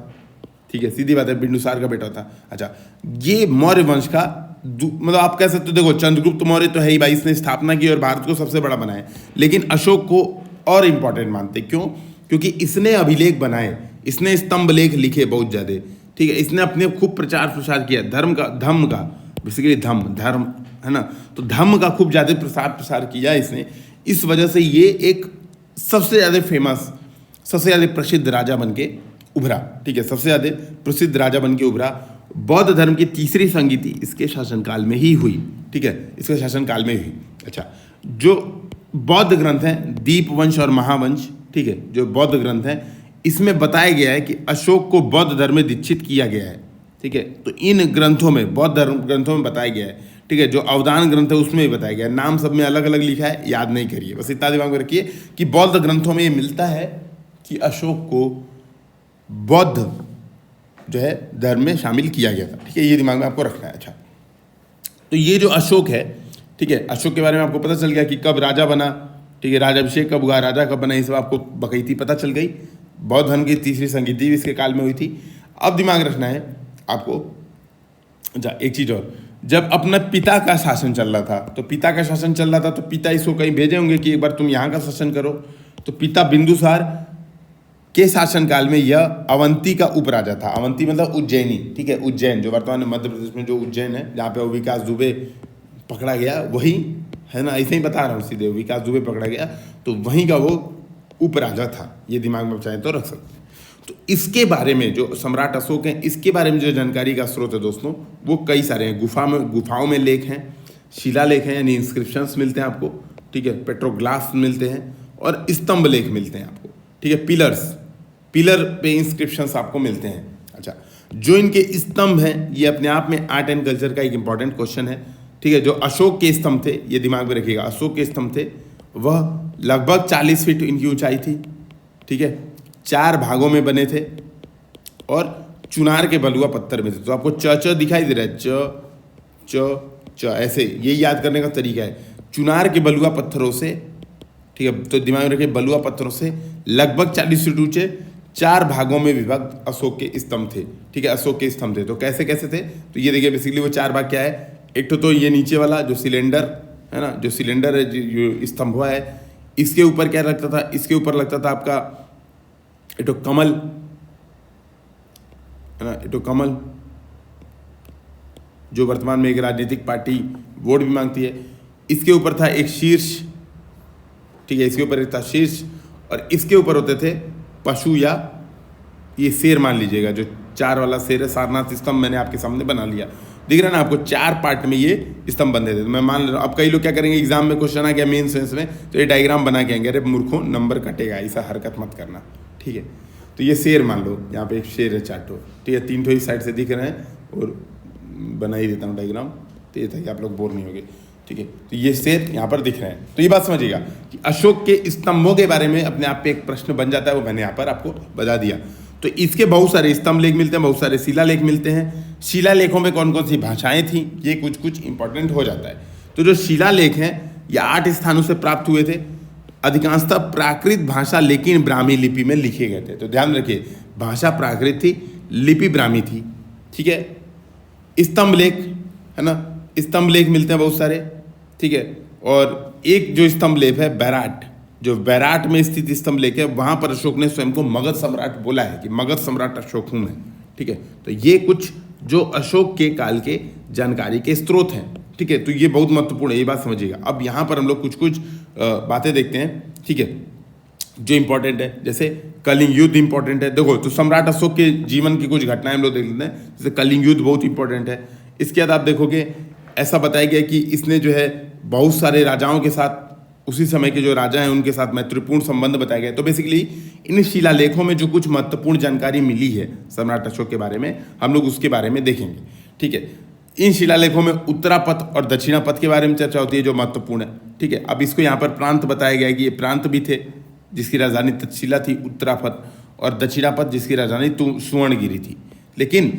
ठीक है, सीधी बात है, बिंदुसार का बेटा था। अच्छा, ये मौर्य वंश का मतलब आप कह सकते हो, देखो चंद्रगुप्त मौर्य तो है ही भाई, इसने स्थापना की और भारत को सबसे बड़ा बनाया, लेकिन अशोक को और इंपॉर्टेंट मानते। क्यों, क्योंकि इसने अभिलेख बनाए, इसने स्तंभ लेख लिखे बहुत ज़्यादा। ठीक है, इसने अपने खूब प्रचार प्रसार किया धर्म का बेसिकली धर्म है ना, तो धर्म का खूब ज़्यादा प्रसार किया इसने। इस वजह से ये एक सबसे ज़्यादा फेमस, सबसे ज़्यादा प्रसिद्ध राजा बन के उभरा। ठीक है, सबसे ज़्यादा प्रसिद्ध राजा बन के उभरा। बौद्ध धर्म की तीसरी संगीति इसके शासनकाल में ही हुई। ठीक है, इसके शासनकाल में हुई। अच्छा, जो बौद्ध ग्रंथ हैं दीपवंश और महावंश, ठीक है, जो बौद्ध ग्रंथ हैं इसमें बताया गया है कि अशोक को बौद्ध धर्म में दीक्षित किया गया है। ठीक है, तो इन ग्रंथों में, बौद्ध धर्म ग्रंथों में बताया गया है। ठीक है, जो अवदान ग्रंथ है उसमें भी बताया गया है। नाम सब में अलग अलग लिखा है, याद नहीं करिए, बस इतना दिमाग में रखिए कि बौद्ध ग्रंथों में ये मिलता है कि अशोक को बौद्ध जो है धर्म में शामिल किया गया था। ठीक है, ये दिमाग में आपको रखना है। अच्छा, तो ये जो अशोक है, ठीक है, अशोक के बारे में आपको पता चल गया कि कब राजा बना। ठीक है, राजाभिषेक कब हुआ, राजा कब बना, ये सब आपको बखैती पता चल गई। बौद्ध धर्म की तीसरी संगीति भी इसके काल में हुई थी। अब दिमाग रखना है आपको, अच्छा एक चीज़ और, जब अपना पिता का शासन चल रहा था, तो पिता का शासन चल रहा था तो पिता इसको कहीं भेजे होंगे कि एक बार तुम यहाँ का शासन करो। तो पिता बिंदुसार के शासनकाल में यह अवंती का उपराजा था। अवंती मतलब उज्जैनी। ठीक है, उज्जैन जो वर्तमान में मध्य प्रदेश में जो उज्जैन है, जहाँ पे विकास दुबे पकड़ा गया, वही है ना, ऐसे ही बता रहा हूँ सीधे, विकास दुबे पकड़ा गया तो वहीं का वो उपराजा था। ये दिमाग में चाहे तो रख सकते हैं। तो इसके बारे में जो सम्राट अशोक हैं, इसके बारे में जो जानकारी का स्रोत है दोस्तों, वो कई सारे हैं। गुफाओं में लेख हैं, शिलालेख हैं, यानी इंस्क्रिप्शंस मिलते हैं आपको। ठीक है, पेट्रोग्लाफ्स मिलते हैं और स्तंभ लेख मिलते हैं आपको। ठीक है, पिलर पे इंस्क्रिप्शंस आपको मिलते हैं। अच्छा, जो इनके स्तंभ हैं ये अपने आप में आर्ट एंड कल्चर का एक इंपॉर्टेंट क्वेश्चन है। ठीक है, जो अशोक के स्तंभ थे, ये दिमाग में रखिएगा, अशोक के स्तंभ थे वह लगभग 40 फीट इनकी ऊंचाई थी। ठीक है, 4 भागों में बने थे और चुनार के बलुआ पत्थर में से। तो आपको च दिखाई दे रहा है, च ऐसे, ये याद करने का तरीका है। चुनार के बलुआ पत्थरों से, ठीक है, तो दिमाग में रखिए, बलुआ पत्थरों से लगभग 40 फीट ऊंचे 4 भागों में विभक्त अशोक के स्तंभ थे, ठीक है, अशोक के स्तंभ थे। तो कैसे कैसे थे, तो ये देखिए बेसिकली वो 4 भाग क्या है, एक तो ये नीचे वाला जो सिलेंडर है ना, जो सिलेंडर है, जो स्तंभ हुआ है, इसके ऊपर क्या लगता था, इसके ऊपर लगता था आपका एक तो कमल है ना, एक तो कमल जो वर्तमान में एक राजनीतिक पार्टी वोट भी मांगती है। इसके ऊपर था एक शीर्ष, ठीक है, इसके ऊपर एक था शीर्ष, और इसके ऊपर होते थे पशु या ये शेर मान लीजिएगा, जो 4 वाला शेर है, सारनाथ स्तंभ मैंने आपके सामने बना लिया, दिख रहा है ना आपको, 4 पार्ट में ये स्तंभ बंधे थे। तो मैं मान रहा हूँ, अब कई लोग क्या करेंगे, एग्जाम में क्वेश्चन आ गया मेन सेंस में, तो ये डायग्राम बना के आएंगे, अरे मूर्खों नंबर कटेगा, ऐसा हरकत मत करना, ठीक है। तो ये शेर मान लो, यहाँ पे एक शेर है 4 ठो, ठीक है, 3 ठो इस साइड से दिख रहे हैं, और बना ही देता हूँ डायग्राम, तो ये ताकि आप लोग बोर नहीं होगे, ठीक है। तो ये शेर यहाँ पर दिख रहे हैं। तो ये बात समझिएगा कि अशोक के स्तंभों के बारे में अपने आप पे एक प्रश्न बन जाता है, वो मैंने यहाँ पर आपको बता दिया। तो इसके बहुत सारे स्तंभ लेख मिलते हैं, बहुत सारे शिलालेख मिलते हैं। शिलालेखों में कौन कौन सी भाषाएं थी, ये कुछ कुछ इंपॉर्टेंट हो जाता है। तो जो शिलालेख हैं ये 8 स्थानों से प्राप्त हुए थे, अधिकांशतः प्राकृत भाषा लेकिन ब्राह्मी लिपि में लिखे गए थे। तो ध्यान रखिए, भाषा प्राकृत थी, लिपि ब्राह्मी थी, ठीक है। स्तंभ लेख है ना, स्तंभ लेख मिलते हैं बहुत सारे, ठीक है। और एक जो स्तंभ लेख है बैराट, जो बैराट में स्थित स्तंभ लेख है, वहां पर अशोक ने स्वयं को मगध सम्राट बोला है कि मगध सम्राट अशोक हूं मैं, ठीक है। तो ये कुछ जो अशोक के काल के जानकारी के स्रोत हैं, ठीक है। तो ये बहुत महत्वपूर्ण है, ये बात समझिएगा। अब यहाँ पर हम लोग कुछ कुछ बातें देखते हैं, ठीक है, जो इंपॉर्टेंट है। जैसे कलिंग युद्ध इंपॉर्टेंट है, देखो तो सम्राट अशोक के जीवन की कुछ घटनाएं हम लोग देख लेते हैं। जैसे कलिंग युद्ध बहुत इंपॉर्टेंट है। इसके बाद आप देखोगे ऐसा बताया गया कि इसने जो है बहुत सारे राजाओं के साथ, उसी समय के जो राजा हैं उनके साथ मैत्रीपूर्ण संबंध बताए गए। तो बेसिकली इन शिलालेखों में जो कुछ महत्वपूर्ण जानकारी मिली है सम्राट अशोक के बारे में, हम लोग उसके बारे में देखेंगे, ठीक है। इन शिलालेखों में उत्तरापथ और दक्षिणापथ के बारे में चर्चा होती है जो महत्वपूर्ण है, ठीक है। अब इसको यहाँ पर प्रांत बताया गया है कि ये प्रांत भी थे जिसकी राजधानी तक्षशिला थी उत्तरापथ, और दक्षिणापथ जिसकी राजधानी सुवर्णगिरी थी। लेकिन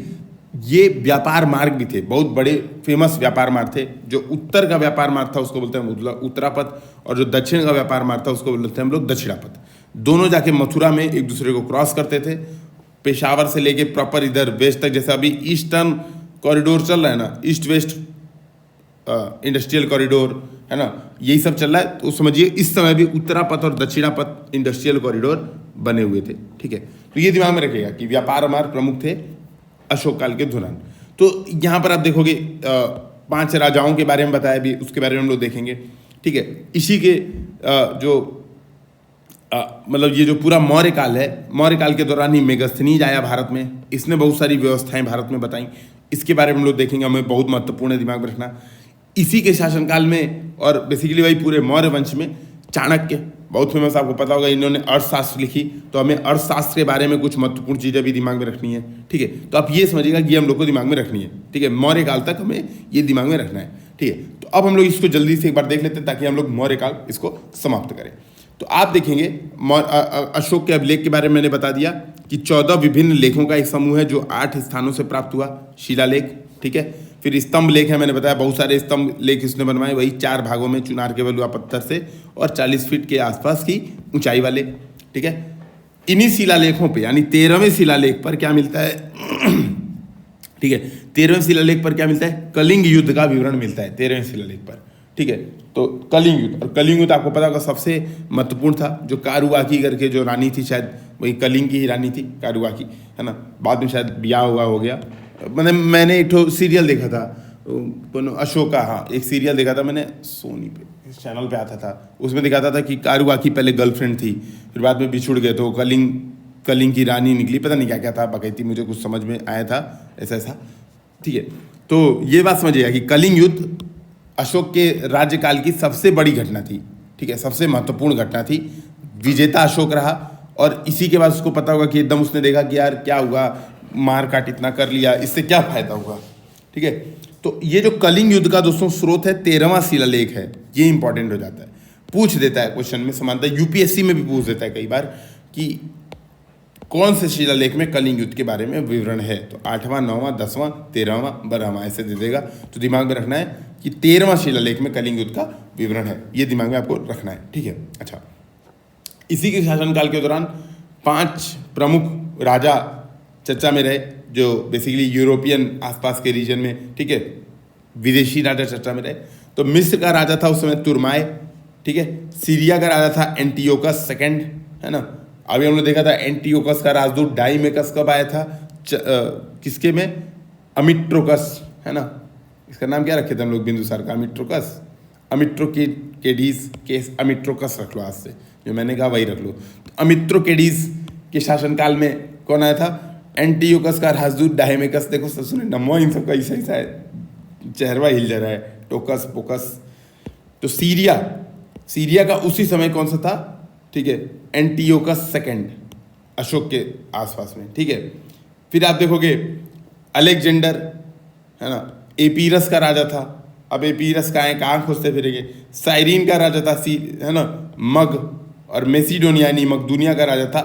ये व्यापार मार्ग भी थे, बहुत बड़े फेमस व्यापार मार्ग थे। जो उत्तर का व्यापार मार्ग था उसको बोलते हैं उत्तरापथ, और जो दक्षिण का व्यापार मार्ग था उसको बोलते हैं हम लोग दक्षिणापथ। दोनों जाके मथुरा में एक दूसरे को क्रॉस करते थे, पेशावर से लेके प्रॉपर इधर वेस्ट तक। जैसे अभी ईस्टर्न कॉरिडोर चल रहा है ना, ईस्ट वेस्ट इंडस्ट्रियल कॉरिडोर है ना, यही सब चल रहा है। तो समझिए इस समय भी उत्तरापथ और दक्षिणापथ इंडस्ट्रियल कॉरिडोर बने हुए थे, ठीक है। तो ये दिमाग में रखिएगा कि व्यापार मार्ग प्रमुख थे अशोक काल के दौरान। तो यहाँ पर आप देखोगे 5 राजाओं के बारे में बताया भी, उसके बारे में हम लोग देखेंगे, ठीक है। इसी के मतलब ये जो पूरा मौर्य काल है, मौर्य काल के दौरान ही मेगस्थनीज आया भारत में, इसने बहुत सारी व्यवस्थाएं भारत में बताई, इसके बारे में हम लोग देखेंगे। हमें बहुत महत्वपूर्ण है दिमाग में रखना। इसी के शासनकाल में, और बेसिकली वही पूरे मौर्य वंश में, चाणक्य बहुत फेमस, आपको पता होगा, इन्होंने अर्थशास्त्र लिखी। तो हमें अर्थशास्त्र के बारे में कुछ महत्वपूर्ण चीज़ें भी दिमाग में रखनी है, ठीक है। तो आप ये समझिएगा कि हम लोग को दिमाग में रखनी है, ठीक है। मौर्य काल तक हमें ये दिमाग में रखना है, ठीक है। तो अब हम लोग इसको जल्दी से एक बार देख लेते हैं ताकि हम लोग मौर्य काल इसको समाप्त करें। तो आप देखेंगे अशोक के अभिलेख के बारे में मैंने बता दिया कि 14 विभिन्न लेखों का एक समूह है जो 8 स्थानों से प्राप्त हुआ, शिलालेख, ठीक है। फिर स्तंभ लेख है, मैंने बताया बहुत सारे स्तंभ लेख इसने बनवाए, वही 4 भागों में चुनार के बलुआ पत्थर से, और 40 फीट के आसपास की ऊंचाई वाले, ठीक है। इन्हीं शिलालेखों पे यानी 13वें शिलालेख पर क्या मिलता है, ठीक है, 13वें शिलालेख पर क्या मिलता है, कलिंग युद्ध का विवरण मिलता है 13वें शिलालेख पर, ठीक है। तो कलिंग युद्ध, और कलिंग युद्ध आपको पता होगा सबसे महत्वपूर्ण था। जो कारुवाकी करके जो रानी थी, शायद वही कलिंग की ही रानी थी कारुवाकी, है ना। बाद में शायद ब्याह हुआ हो गया। मैंने एक तो सीरियल देखा था अशोका, हाँ एक सीरियल देखा था मैंने, सोनी पे इस चैनल पे आता था, उसमें दिखाता था कि कारुवाकी पहले गर्लफ्रेंड थी, फिर बाद में बिछुड़ गए, तो कलिंग की रानी निकली, पता नहीं क्या क्या था बकैती, मुझे कुछ समझ में आया था ऐसा ऐसा, ठीक है। तो ये बात समझिएगा कि कलिंग युद्ध अशोक के राज्यकाल की सबसे बड़ी घटना थी, ठीक है, सबसे महत्वपूर्ण घटना थी। विजेता अशोक रहा, और इसी के बाद उसको पता होगा कि एकदम उसने देखा कि यार क्या हुआ, मार काट इतना कर लिया, इससे क्या फायदा होगा, ठीक है। तो ये जो कलिंग युद्ध का दोस्तों स्रोत है 13वां शिलालेख है, ये इंपॉर्टेंट हो जाता है, पूछ देता है क्वेश्चन में, समानता यूपीएससी में भी पूछ देता है कई बार कि कौन से शिलालेख में कलिंग युद्ध के बारे में विवरण है? तो 8वां, 9वां, 10वां, 13वां, 12वां ऐसे दे देगा। तो दिमाग में रखना है कि 13वां शिलालेख में कलिंग युद्ध का विवरण है, ये दिमाग में आपको रखना है, ठीक है। अच्छा, इसी के शासनकाल के दौरान 5 प्रमुख राजा चर्चा में रहे, जो बेसिकली यूरोपियन आसपास के रीजन में, ठीक है, विदेशी राजा चर्चा में रहे। तो मिस्र का राजा था उस समय तुर्माए, ठीक है। सीरिया का राजा था एंटियोकस सेकंड, है ना। अभी हमने देखा था एंटियोकस का राजदूत डाइमेकस कब आया था, किसके में, अमिट्रोकस, है ना। इसका नाम क्या रखे थे हम लोग बिंदुसार का, अमिट्रोकस, अमिट्रोकेडीज के अमिट्रोकस रख लो आज से, जो मैंने कहा वही रख लो। तो अमिट्रोकेडीज के शासनकाल में कौन आया था, एंटियोकस का राजदूत डाइमेकस। देखो सब सुने नमो, इन सबका ऐसा ऐसा है, चेहरा हिल जा रहा है, टोकस पोकस। तो सीरिया का उसी समय कौन सा था, ठीक है, एंटियोकस सेकंड, अशोक के आसपास में, ठीक है। फिर आप देखोगे अलेक्जेंडर, है ना, एपीरस का राजा था। अब एपीरस का है, कहाँ खोजते फिरेंगे। साइरीन का राजा था, है ना, मग। और मेसिडोनिया यानी मकदूनिया का राजा था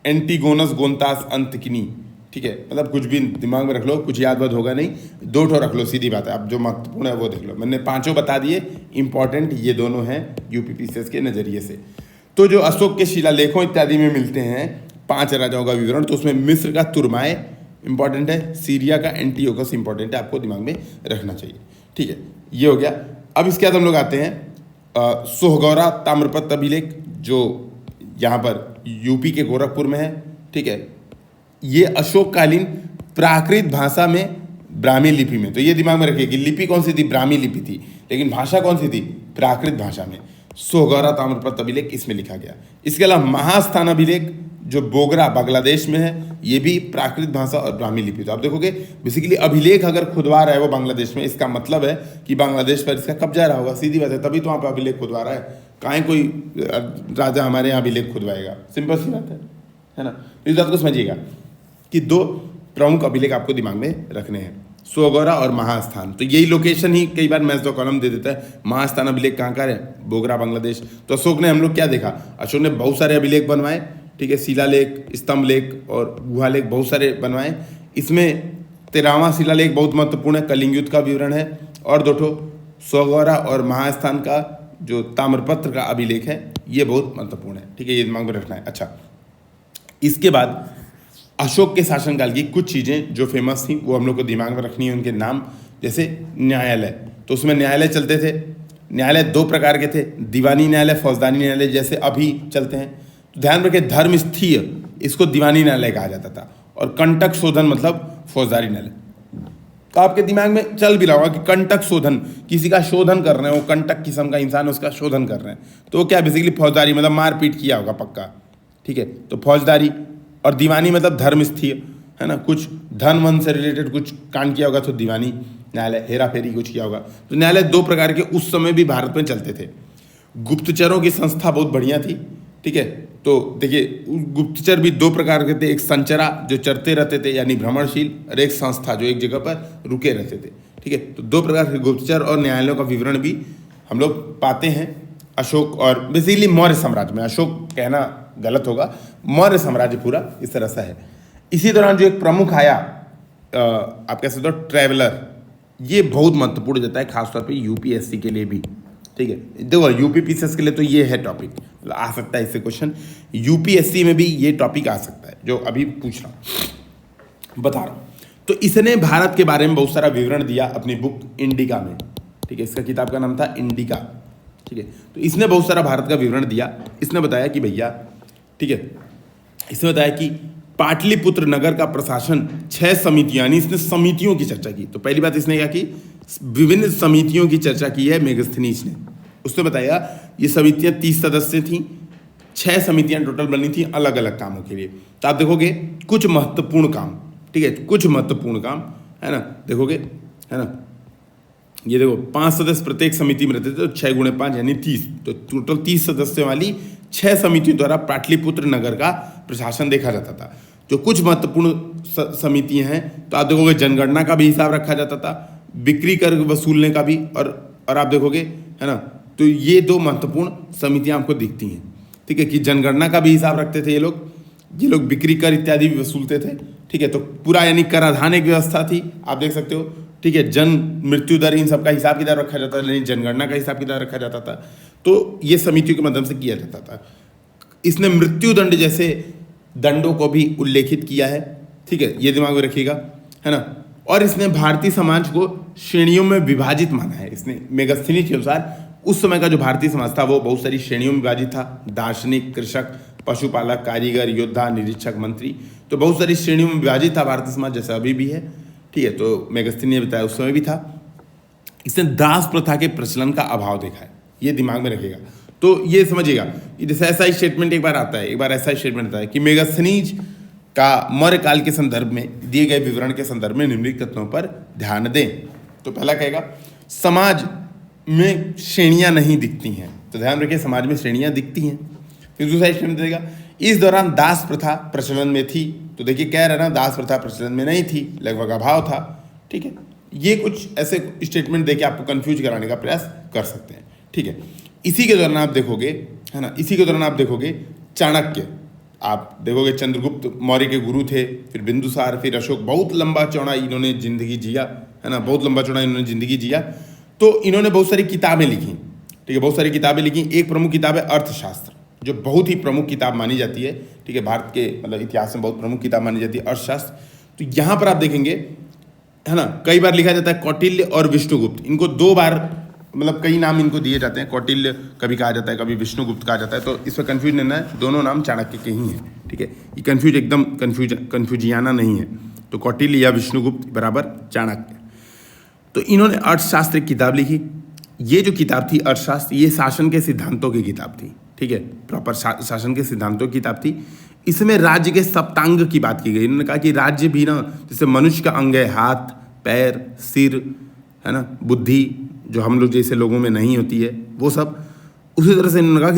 एंटीगोनस गोंतास अंतकिनी, ठीक है। मतलब कुछ भी दिमाग में रख लो, कुछ याद होगा नहीं, 2 ठो रख लो, सीधी बात है। अब जो महत्वपूर्ण है वो देख लो, मैंने 5 बता दिए इंपॉर्टेंट, ये दोनों हैं यूपीपीसीएस के नज़रिए से। तो जो अशोक के शिलालेखों इत्यादि में मिलते हैं 5 राजाओं का विवरण, तो उसमें मिस्र का तुर्माए इंपॉर्टेंट है, सीरिया का एंटियोकस इंपॉर्टेंट है, आपको दिमाग में रखना चाहिए, ठीक है। ये हो गया। अब इसके बाद हम लोग आते हैं सोहगौरा ताम्रपत्र अभिलेख, जो यहाँ पर यूपी के गोरखपुर में है, ठीक है। ये अशोककालीन प्राकृत भाषा में ब्राह्मी लिपि में, तो ये दिमाग में रखिए कि लिपि कौन सी थी, ब्राह्मी लिपि थी, लेकिन भाषा कौन सी थी, प्राकृत भाषा में। सोहगौरा ताम्रपत्र अभिलेख इसमें लिखा गया। इसके अलावा महास्थान अभिलेख जो बोगरा बांग्लादेश में है, ये भी प्राकृत भाषा और ब्राह्मी लिपि। तो आप देखोगे बेसिकली अभिलेख अगर खुदवा रहा है वो बांग्लादेश में, इसका मतलब है कि बांग्लादेश पर इसका कब्जा रहा होगा, सीधी बात है, तभी तो वहाँ पर अभिलेख खुदवा रहा है। काहे कोई राजा हमारे यहाँ अभिलेख खुदवाएगा, सिंपल सी बात है ना। तो इस बात को समझिएगा कि 2 प्रमुख अभिलेख आपको दिमाग में रखने हैं, सोहगौरा और महास्थान। तो यही लोकेशन ही कई बार मैच दो कॉलम दे देता है, महास्थान अभिलेख कहाँ का है, बोगरा बांग्लादेश। तो अशोक ने हम लोग क्या देखा, अशोक ने बहुत सारे अभिलेख बनवाए, ठीक है, शिलालेख, स्तंभ लेख और गुहालेख बहुत सारे बनवाए। इसमें 13वां शिलालेख बहुत महत्वपूर्ण है, कलिंग युद्ध का विवरण है, और 2 ठो सोहगौरा और महास्थान का जो ताम्रपत्र का अभिलेख है ये बहुत महत्वपूर्ण है, ठीक है, ये दिमाग में रखना है। अच्छा, इसके बाद अशोक के शासनकाल की कुछ चीज़ें जो फेमस थी वो हम लोग को दिमाग में रखनी है, उनके नाम, जैसे न्यायालय। तो उसमें न्यायालय चलते थे, न्यायालय 2 प्रकार के थे, दीवानी न्यायालय, फौजदारी न्यायालय, जैसे अभी चलते हैं। तो ध्यान रखें, धर्मस्थीय इसको दीवानी न्यायालय कहा जाता था, और कंटक शोधन मतलब फौजदारी न्यायालय। तो आपके दिमाग में चल भी रहा होगा कि कंटक शोधन, किसी का शोधन कर रहे हैं, वो कंटक किस्म का इंसान उसका शोधन कर रहे हैं, तो वो क्या बेसिकली फौजदारी, मतलब मारपीट किया होगा पक्का, ठीक है, तो फौजदारी। और दीवानी मतलब धर्मस्थीय, है ना, कुछ धन वन से रिलेटेड कुछ कांड किया होगा तो दीवानी न्यायालय, हेरा फेरी कुछ किया होगा। तो न्यायालय 2 प्रकार के उस समय भी भारत में चलते थे। गुप्तचरों की संस्था बहुत बढ़िया थी, ठीक है। तो देखिए गुप्तचर भी 2 प्रकार के थे, एक संचरा जो चरते रहते थे यानी भ्रमणशील, और एक संस्था जो एक जगह पर रुके रहते थे, ठीक है। तो 2 प्रकार के गुप्तचर और न्यायालयों का विवरण भी हम लोग पाते हैं अशोक और बेसिकली मौर्य साम्राज्य में। अशोक कहना गलत होगा, मौर्य साम्राज्य पूरा इस तरह से है। इसी दौरान जो एक प्रमुख आया, आप कह सकते हो ट्रैवलर, ये बहुत महत्वपूर्ण जाता है खासतौर पे यूपीएससी के लिए भी, ठीक है। देखो यूपीपीसीएस के लिए तो ये है टॉपिक, आ सकता है इससे क्वेश्चन, यूपीएससी में भी ये टॉपिक आ सकता है जो अभी पूछ रहा हूँ, बता रहा हूँ। तो इसने भारत के बारे में बहुत सारा विवरण दिया अपनी बुक इंडिका में, ठीक है। इसका किताब का नाम था इंडिका, ठीक है। तो इसने बहुत सारा भारत का विवरण दिया। इसने बताया कि भैया, ठीक है, इसने बताया कि पाटलिपुत्र नगर का प्रशासन 6 समितियां, यानी इसने समितियों की चर्चा की। तो पहली बात इसने क्या की, विभिन्न समितियों की चर्चा की है मेगस्थनीज ने। उसने बताया ये समितियां 30 सदस्य थीं, 6 समितियां टोटल बनी थी अलग अलग कामों के लिए। तो आप देखोगे कुछ महत्वपूर्ण काम, ठीक है, कुछ महत्वपूर्ण काम, है ना, देखोगे, है ना, ये देखो 5 सदस्य प्रत्येक समिति में रहते थे, तो 6 गुणे 5 यानी 30, तो टोटल 30 सदस्यों वाली 6 समितियों द्वारा पाटलिपुत्र नगर का प्रशासन देखा जाता था। जो कुछ महत्वपूर्ण समितियां हैं, तो आप देखोगे जनगणना का भी हिसाब रखा जाता था, बिक्री कर वसूलने का भी, और आप देखोगे, है ना, तो ये 2 महत्वपूर्ण समितियां आपको दिखती हैं, ठीक है, कि जनगणना का भी हिसाब रखते थे ये लोग, ये लोग बिक्री कर इत्यादि भी वसूलते थे। ठीक है, तो पूरा यानी कराधान एक व्यवस्था थी, आप देख सकते हो। ठीक है, जन्म मृत्यु दर इन सबका हिसाब किताब रखा जाता था, जनगणना का हिसाब किताब रखा जाता था। तो ये समितियों के माध्यम से किया जाता था। इसने मृत्यु दंड जैसे दंडों को भी उल्लेखित किया है। ठीक है, ये दिमाग में रखिएगा, है ना। और इसने भारतीय समाज को श्रेणियों में विभाजित माना है। इसने मेगास्थनीज के अनुसार उस समय का जो भारतीय समाज था वो बहुत सारी श्रेणियों में विभाजित था। दार्शनिक, कृषक, पशुपालक, कारीगर, योद्धा, निरीक्षक, मंत्री, तो बहुत सारी श्रेणियों में विभाजित था भारतीय समाज, जैसा अभी भी है। ठीक है, तो मेगास्थनी ने बताया उस समय भी था। इसने दास प्रथा के प्रचलन का अभाव देखा है, ये दिमाग में रखिएगा। तो ये समझिएगा, जैसे ऐसा ही स्टेटमेंट एक बार आता है, एक बार ऐसा ही स्टेटमेंट आता है कि मेगास्थनीज का मौर्य काल के संदर्भ में दिए गए विवरण के संदर्भ में निम्नलिखित तत्वों पर ध्यान दें। तो पहला कहेगा समाज में श्रेणियां नहीं दिखती हैं, तो ध्यान रखिए समाज में श्रेणियां दिखती हैं। फिर दूसरा स्टेटमेंट देगा इस दौरान दास प्रथा प्रचलन में थी, तो देखिए कह रहा ना दास प्रथा प्रचलन में नहीं थी, लगभग अभाव था। ठीक है, ये कुछ ऐसे स्टेटमेंट देके आपको कंफ्यूज कराने का प्रयास कर सकते हैं। ठीक है, इसी के दौरान आप देखोगे, है ना, इसी के दौरान आप देखोगे चाणक्य, आप देखोगे चंद्रगुप्त मौर्य के गुरु थे, फिर बिंदुसार, फिर अशोक, बहुत लंबा चौड़ा इन्होंने जिंदगी जिया, है ना, बहुत लंबा चौड़ा इन्होंने जिंदगी जिया। तो इन्होंने बहुत सारी किताबें लिखी। ठीक है, बहुत सारी किताबें लिखी। एक प्रमुख किताब है अर्थशास्त्र, जो बहुत ही प्रमुख किताब मानी जाती है। ठीक है, भारत के मतलब इतिहास में बहुत प्रमुख किताब मानी जाती है अर्थशास्त्र। तो यहाँ पर आप देखेंगे, है ना, कई बार लिखा जाता है कौटिल्य और विष्णुगुप्त, इनको दो बार मतलब कई नाम इनको दिए जाते हैं। कौटिल्य कभी कहा जाता है, कभी विष्णुगुप्त कहा जाता है, तो इसमें कन्फ्यूज नहीं है, दोनों नाम चाणक्य के ही हैं। ठीक है, ये एकदम कन्फ्यूजियाना नहीं है। तो कौटिल्य या विष्णुगुप्त बराबर चाणक्य। तो इन्होंने अर्थशास्त्र की किताब लिखी। ये जो किताब थी अर्थशास्त्र, ये शासन के सिद्धांतों की किताब थी। ठीक है, प्रॉपर शासन के सिद्धांतों की किताब थी। इसमें राज्य के सप्तांग की बात की गई। इन्होंने कहा कि राज्य भी ना जैसे मनुष्य का अंग है, हाथ, पैर, सिर, है ना, बुद्धि, जो हम लोग जैसे लोगों में नहीं होती है, वो सब। उसी तरह से इन्होंने कहा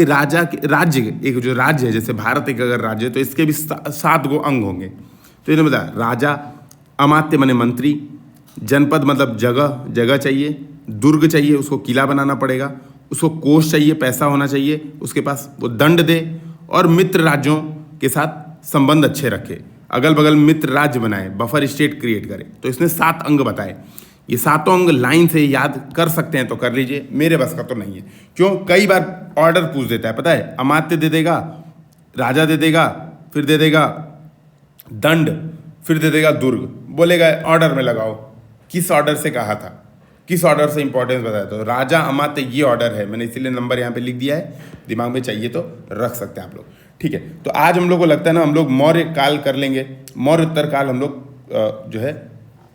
कि राज्य एक जो राज्य है, जैसे भारत एक अगर राज्य है तो इसके भी 7 गो अंग होंगे। तो इन्होंने बताया राजा, अमात्य माने मंत्री, जनपद मतलब जगह चाहिए, दुर्ग चाहिए, उसको किला बनाना पड़ेगा, उसको कोष चाहिए, पैसा होना चाहिए उसके पास, वो दंड दे, और मित्र राज्यों के साथ संबंध अच्छे रखे, अगल बगल मित्र राज्य बनाए, बफर स्टेट क्रिएट करे। तो इसने 7 अंग बताए। ये 7 अंग लाइन से याद कर सकते हैं तो कर लीजिए, मेरे बस का तो नहीं है। क्यों? कई बार ऑर्डर पूछ देता है, पता है, अमात्य दे देगा, राजा दे देगा, फिर दे देगा दंड, फिर दे देगा दुर्ग, बोलेगा ऑर्डर में लगाओ, किस ऑर्डर से कहा था, किस ऑर्डर से इंपॉर्टेंस बताया। तो राजा अमात्य ये ऑर्डर है, मैंने इसीलिए नंबर यहाँ पे लिख दिया है, दिमाग में चाहिए तो रख सकते हैं आप लोग। ठीक है, तो आज हम लोग को लगता है ना हम लोग मौर्य काल कर लेंगे, मौर्य उत्तर काल हम लोग जो है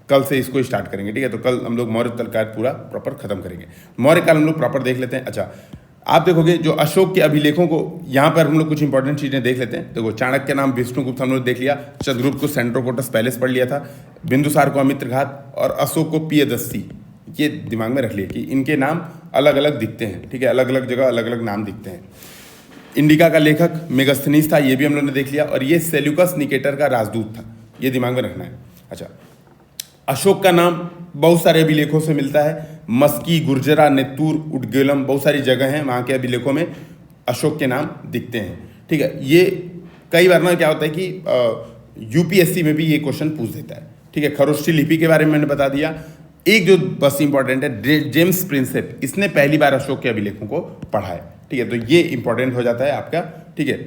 कल से इसको स्टार्ट करेंगे। ठीक है, तो कल हम लोग मौर्य उत्तर काल पूरा प्रॉपर खत्म करेंगे। मौर्य काल हम लोग प्रॉपर देख लेते हैं। अच्छा, आप देखोगे जो अशोक के अभिलेखों को यहाँ पर हम लोग कुछ इंपॉर्टेंट चीज़ें देख लेते हैं। देखो, चाणक्य के नाम विष्णुगुप्त हम लोग देख लिया, चंद्रगुप्त को सेंट्रोकोटस पैलेस पढ़ लिया था, बिंदुसार को अमित्रघात और अशोक को पियदस्सी, ये दिमाग में रख लिया कि इनके नाम अलग अलग दिखते हैं। ठीक है, अलग अलग जगह अलग अलग नाम दिखते हैं। इंडिका का लेखक मेगास्थनीज था, ये भी हम लोग ने देख लिया, और ये सेल्यूकस निकेटर का राजदूत था, ये दिमाग में रखना है। अच्छा, अशोक का नाम बहुत सारे अभिलेखों से मिलता है, मस्की, गुर्जरा, नेत्तूर, उडगेलम, बहुत सारी जगह हैं, वहाँ के अभिलेखों में अशोक के नाम दिखते हैं। ठीक है, ये कई बार ना क्या होता है कि यूपीएससी में भी ये क्वेश्चन पूछ देता है। ठीक है, खरोष्ठी लिपि के बारे में मैंने बता दिया। एक जो बस इंपॉर्टेंट है, जेम्स प्रिंसेप, इसने पहली बार अशोक के अभिलेखों को पढ़ा है। ठीक है, तो ये इंपॉर्टेंट हो जाता है आपका। ठीक है,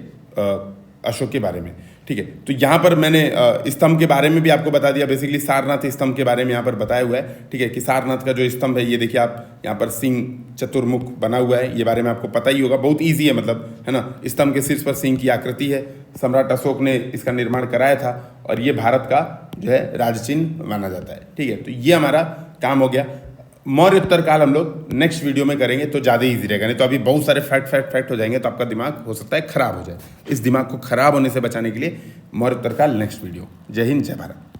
अशोक के बारे में। ठीक है, तो यहाँ पर मैंने स्तंभ के बारे में भी आपको बता दिया, बेसिकली सारनाथ स्तंभ के बारे में यहाँ पर बताया हुआ है। ठीक है, कि सारनाथ का जो स्तंभ है, ये देखिए आप, यहाँ पर सिंह चतुर्मुख बना हुआ है, ये बारे में आपको पता ही होगा, बहुत ईजी है, मतलब है ना। स्तंभ के शीर्ष पर सिंह की आकृति है, सम्राट अशोक ने इसका निर्माण कराया था, और ये भारत का जो है राजचिन्ह माना जाता है। ठीक है, तो ये हमारा काम हो गया। मौर्य उत्तर काल हम लोग नेक्स्ट वीडियो में करेंगे तो ज़्यादा ईजी रहेगा, नहीं तो अभी बहुत सारे फैक्ट हो जाएंगे तो आपका दिमाग हो सकता है खराब हो जाए। इस दिमाग को खराब होने से बचाने के लिए मौर्य उत्तर काल नेक्स्ट वीडियो। जय हिंद, जय भारत।